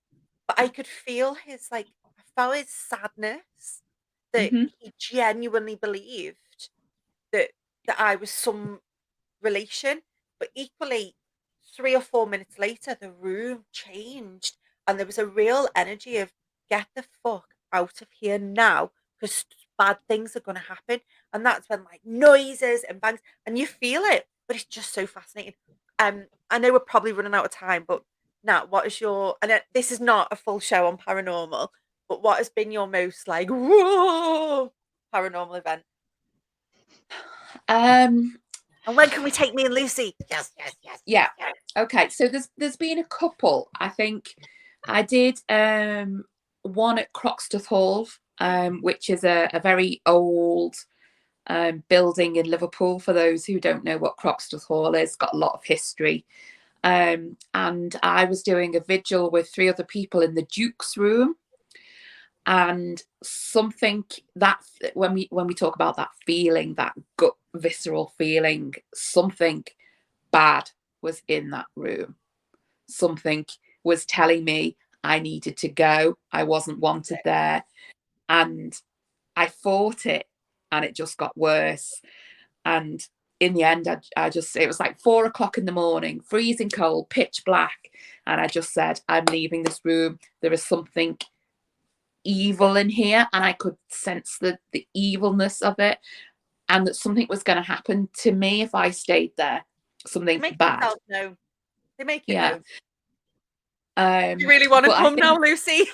but I could feel his like, I felt his sadness that hmm he genuinely believed that I was some relation, but equally 3 or 4 minutes later, the room changed, and there was a real energy of, "Get the fuck out of here now, because bad things are gonna happen," and that's when, like, noises and bangs, and you feel it, but it's just so fascinating. I know we're probably running out of time, but Nat, what is your, and this is not a full show on paranormal, but what has been your most, like, "Whoa!" paranormal event? um And when can we take me and Lucy? Yes, yes, yes, yeah, yes. okay, so there's been a couple. I think I did one at Croxteth Hall, which is a very old building in Liverpool. For those who don't know what Croxteth Hall is, got a lot of history. And I was doing a vigil with 3 other people in the Duke's room, and something that when we talk about that feeling, that gut visceral feeling, something bad was in that room. Something was telling me I needed to go. I wasn't wanted there, and I fought it, and it just got worse. And in the end, I just, it was like 4 o'clock in the morning, freezing cold, pitch black, and I just said, I'm leaving this room. There is something evil in here, and I could sense the evilness of it, and that something was going to happen to me if I stayed there. They Something make bad. themselves known. They make it Yeah. known. You really want to But I come now, think Lucy?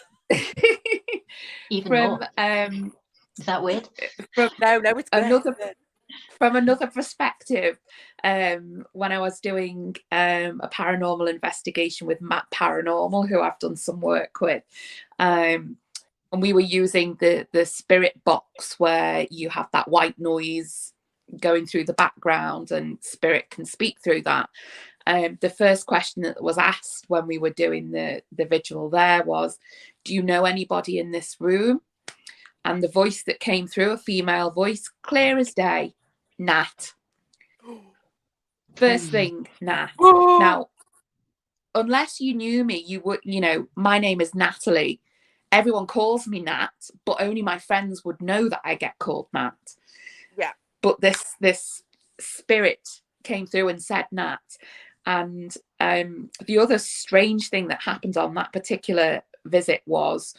Even from more. Is that weird? from No, it's good. another from another perspective, when I was doing a paranormal investigation with Matt Paranormal, who I've done some work with, and we were using the spirit box, where you have that white noise going through the background and spirit can speak through that. The first question that was asked when we were doing the vigil there was, do you know anybody in this room? And the voice that came through, a female voice, clear as day, Nat. First thing, Nat. Now, unless you knew me, you would, my name is Natalie. Everyone calls me Nat, but only my friends would know that I get called Nat. Yeah. But this spirit came through and said Nat. And the other strange thing that happened on that particular visit was,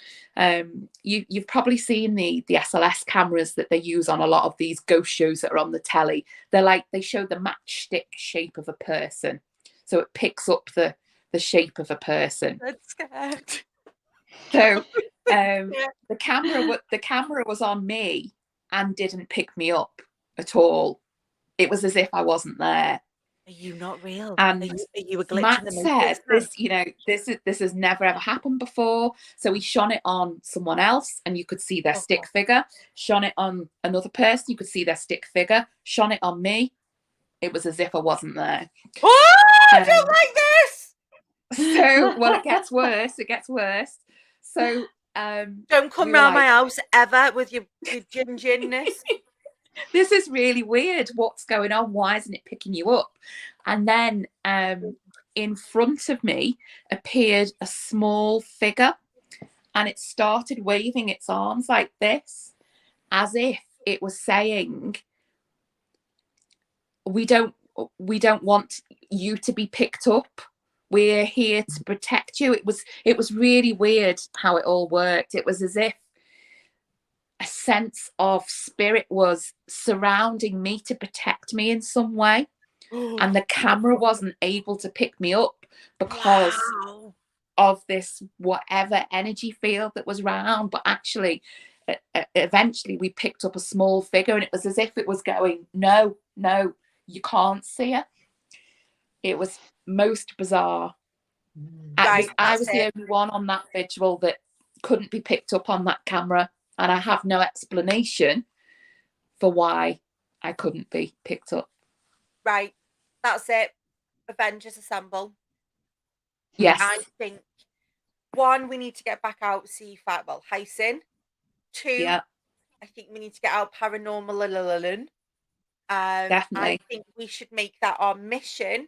you've probably seen the SLS cameras that they use on a lot of these ghost shows that are on the telly. They show the matchstick shape of a person, so it picks up the shape of a person. I'm scared. So Yeah. the camera was on me and didn't pick me up at all. It was as if I wasn't there. Are you not real? And are you a glitch in Matt the said matrix? this has never ever happened before. So he shone it on someone else and you could see their stick figure. Shone it on another person, you could see their stick figure. Shone it on me. It was as if I wasn't there. Oh, I don't like this. So, well, it gets worse. So don't come round my house ever with your ginness. This is really weird. What's going on? Why isn't it picking you up? And then in front of me appeared a small figure, and it started waving its arms like this, as if it was saying, we don't want you to be picked up. We're here to protect you. It was really weird how it all worked. It was as if a sense of spirit was surrounding me to protect me in some way. And the camera wasn't able to pick me up, because Wow. of this whatever energy field that was round. But actually, eventually we picked up a small figure, and it was as if it was going, no, you can't see her. It was most bizarre. Right, I was that's the it. only one on that vigil that couldn't be picked up on that camera, and I have no explanation for why I couldn't be picked up. Right, that's it. Avengers Assemble. Yes. I think, one, we need to get back out, see Heisen. Two, Yeah, I think we need to get out Paranormal. I definitely. think we should make that our mission.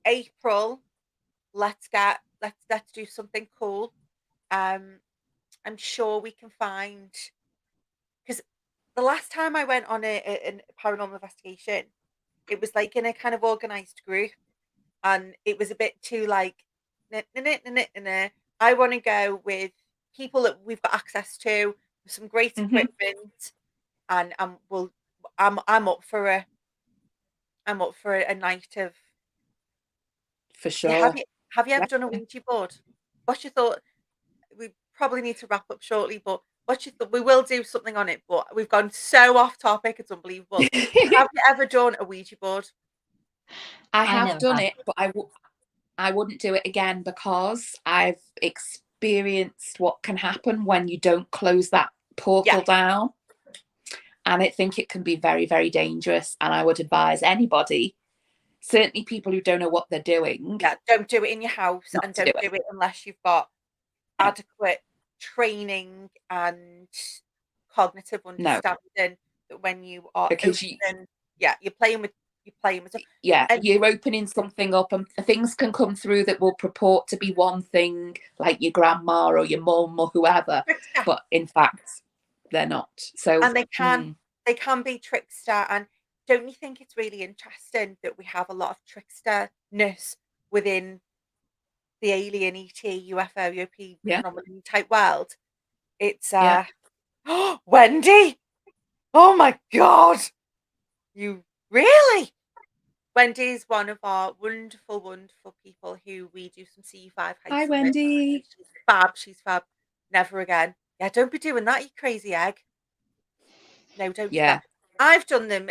April, let's do something cool. I'm sure we can find, because the last time I went on a paranormal investigation, it was like in a kind of organized group, and it was a bit too like, "Nah, nah, nah, nah, nah, nah, nah." I want to go with people that we've got access to, with some great equipment, and I'm up for a night of. For Yeah, sure. have you ever done a Yeah. Ouija board? What's your thought? We probably need to wrap up shortly, but what's your thought? We will do something on it, but we've gone so off topic, it's unbelievable. Have you ever done a Ouija board? I I have never done have. it, but I wouldn't do it again because I've experienced what can happen when you don't close that portal Yeah. down. And I think it can be very, very dangerous. And I would advise anybody, certainly people who don't know what they're doing, Yeah, don't do it in your house, not and to do don't it. do it unless you've got No. adequate training and cognitive No, understanding that when you are because open, you're playing with and you're opening something up, and things can come through that will purport to be one thing, like your grandma or your mum or whoever, trickster. but in fact they're not. So And they can be trickster. And don't you think it's really interesting that we have a lot of tricksterness within the alien, ET, UFO, UAP yeah, phenomenon type world? It's yeah. Wendy. Oh my god, you really? Wendy is one of our wonderful, wonderful people who we do some CE5 Hi, heisting with. Wendy. She's fab. She's fab. Never again. Yeah, don't be doing that, you crazy egg. No, don't do Yeah. that. I've done them.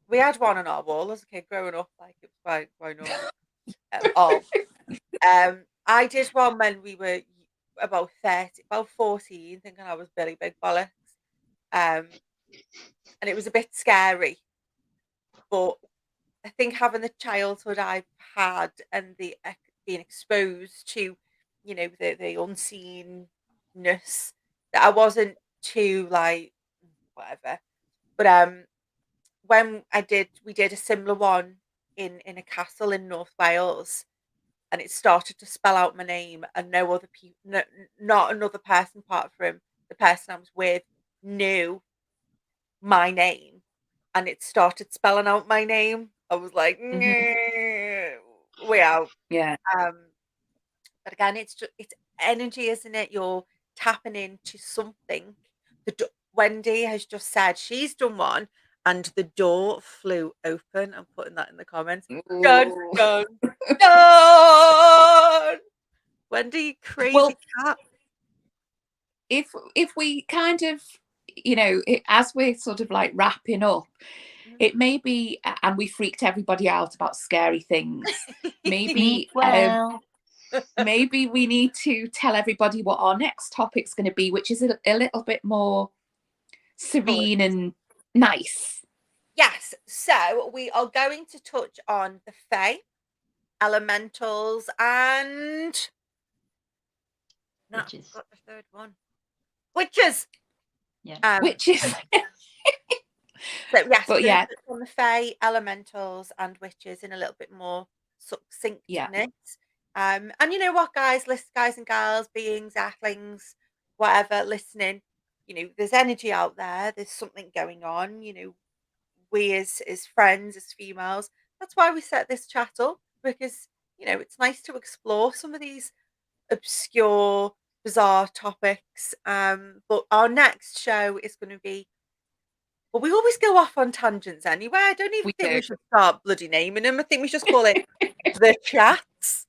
We had one on our wall as a kid growing up. Like, it was quite normal. I did one when we were about 30, about 14, thinking I was Billy Big Bollocks. And it was a bit scary, but I think having the childhood I've had and being exposed to, the unseenness, that I wasn't too like whatever. But when we did a similar one in a castle in North Wales, and it started to spell out my name, and no other people, not another person apart from the person I was with, knew my name, and it started spelling out my name. I was like, we out. Yeah. But again, it's energy, isn't it? You're tapping into something. Wendy has just said she's done one, and the door flew open. I'm putting that in the comments. Dun Ooh. dun dun. Wendy, crazy Well, cat. if we kind of, as we're sort of like wrapping up, it may be, and we freaked everybody out about scary things. Maybe maybe we need to tell everybody what our next topic's going to be, which is a little bit more serene and nice. Yes, so we are going to touch on the Fae, elementals, and Witches. got the third one. Witches. Yeah. Witches. So yes, But we're going yeah, to touch on the Fae, elementals, and witches in a little bit more succinctness. And you know what, guys and gals, beings, athlings, whatever, listening, there's energy out there. There's something going on. We as friends, as females, that's why we set this chat up, because it's nice to explore some of these obscure, bizarre topics. But our next show is going to be Well, we always go off on tangents anyway. I don't even think we should start bloody naming them. I think we just call it the chats.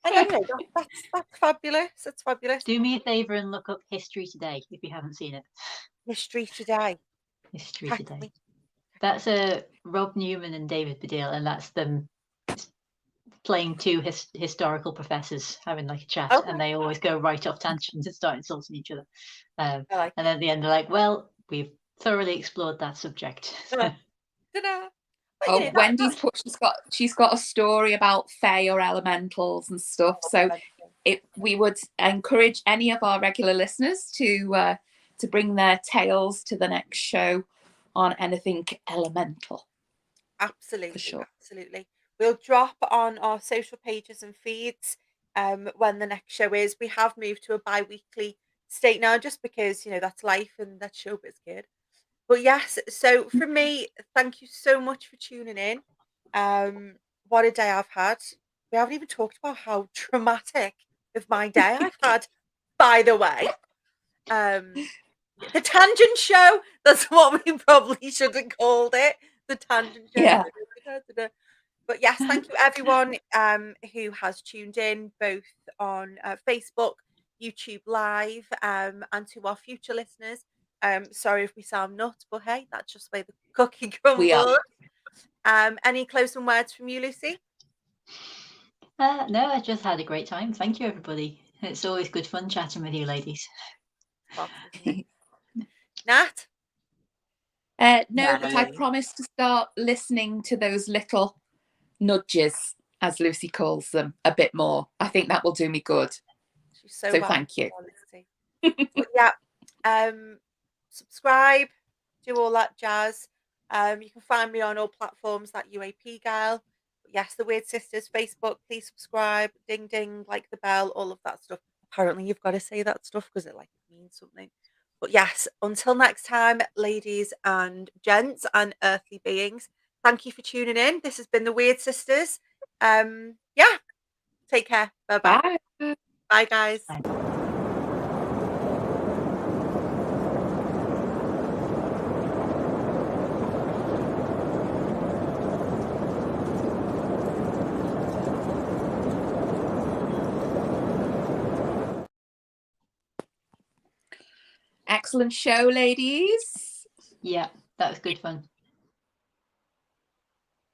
And anyway, that's fabulous. That's fabulous. Do me a favour and look up History Today if you haven't seen it. History Today. History Today. That's Rob Newman and David Baddiel, and that's them playing two historical professors having like a chat, and they always go right off tangents and start insulting each other. And then at the end they're like, well, we've thoroughly explored that subject. Ta-da. Oh, Wendy's put she's got a story about fae or elementals and stuff. So we would encourage any of our regular listeners to bring their tales to the next show on anything elemental. Absolutely, for sure. Absolutely. We'll drop on our social pages and feeds when the next show is. We have moved to a bi-weekly state now, just because that's life and that's showbiz, kid. But yes, so for me, thank you so much for tuning in. What a day I've had. We haven't even talked about how traumatic of my day I've had, by the way. The tangent show, that's what we probably should have called it. The tangent show. Yeah. But yes, thank you everyone who has tuned in, both on Facebook, YouTube Live, and to our future listeners. Sorry if we sound nuts, but hey, that's just the way the cookie crumbles. Any closing words from you, Lucy? No, I just had a great time. Thank you, everybody. It's always good fun chatting with you, ladies. Nat? No, but I promise to start listening to those little nudges, as Lucy calls them, a bit more. I think that will do me good. She's so thank you. But yeah, subscribe, do all that jazz. You can find me on all platforms like UAP Gal. Yes, the Wyrde Sisters, Facebook. Please subscribe, ding ding, like the bell, all of that stuff. Apparently, you've got to say that stuff because it means something. But yes, until next time, ladies and gents and earthly beings, thank you for tuning in. This has been the Wyrde Sisters. Yeah, take care. Bye-bye. Bye. Bye, guys. Bye. Excellent show, ladies. Yeah, that was good fun.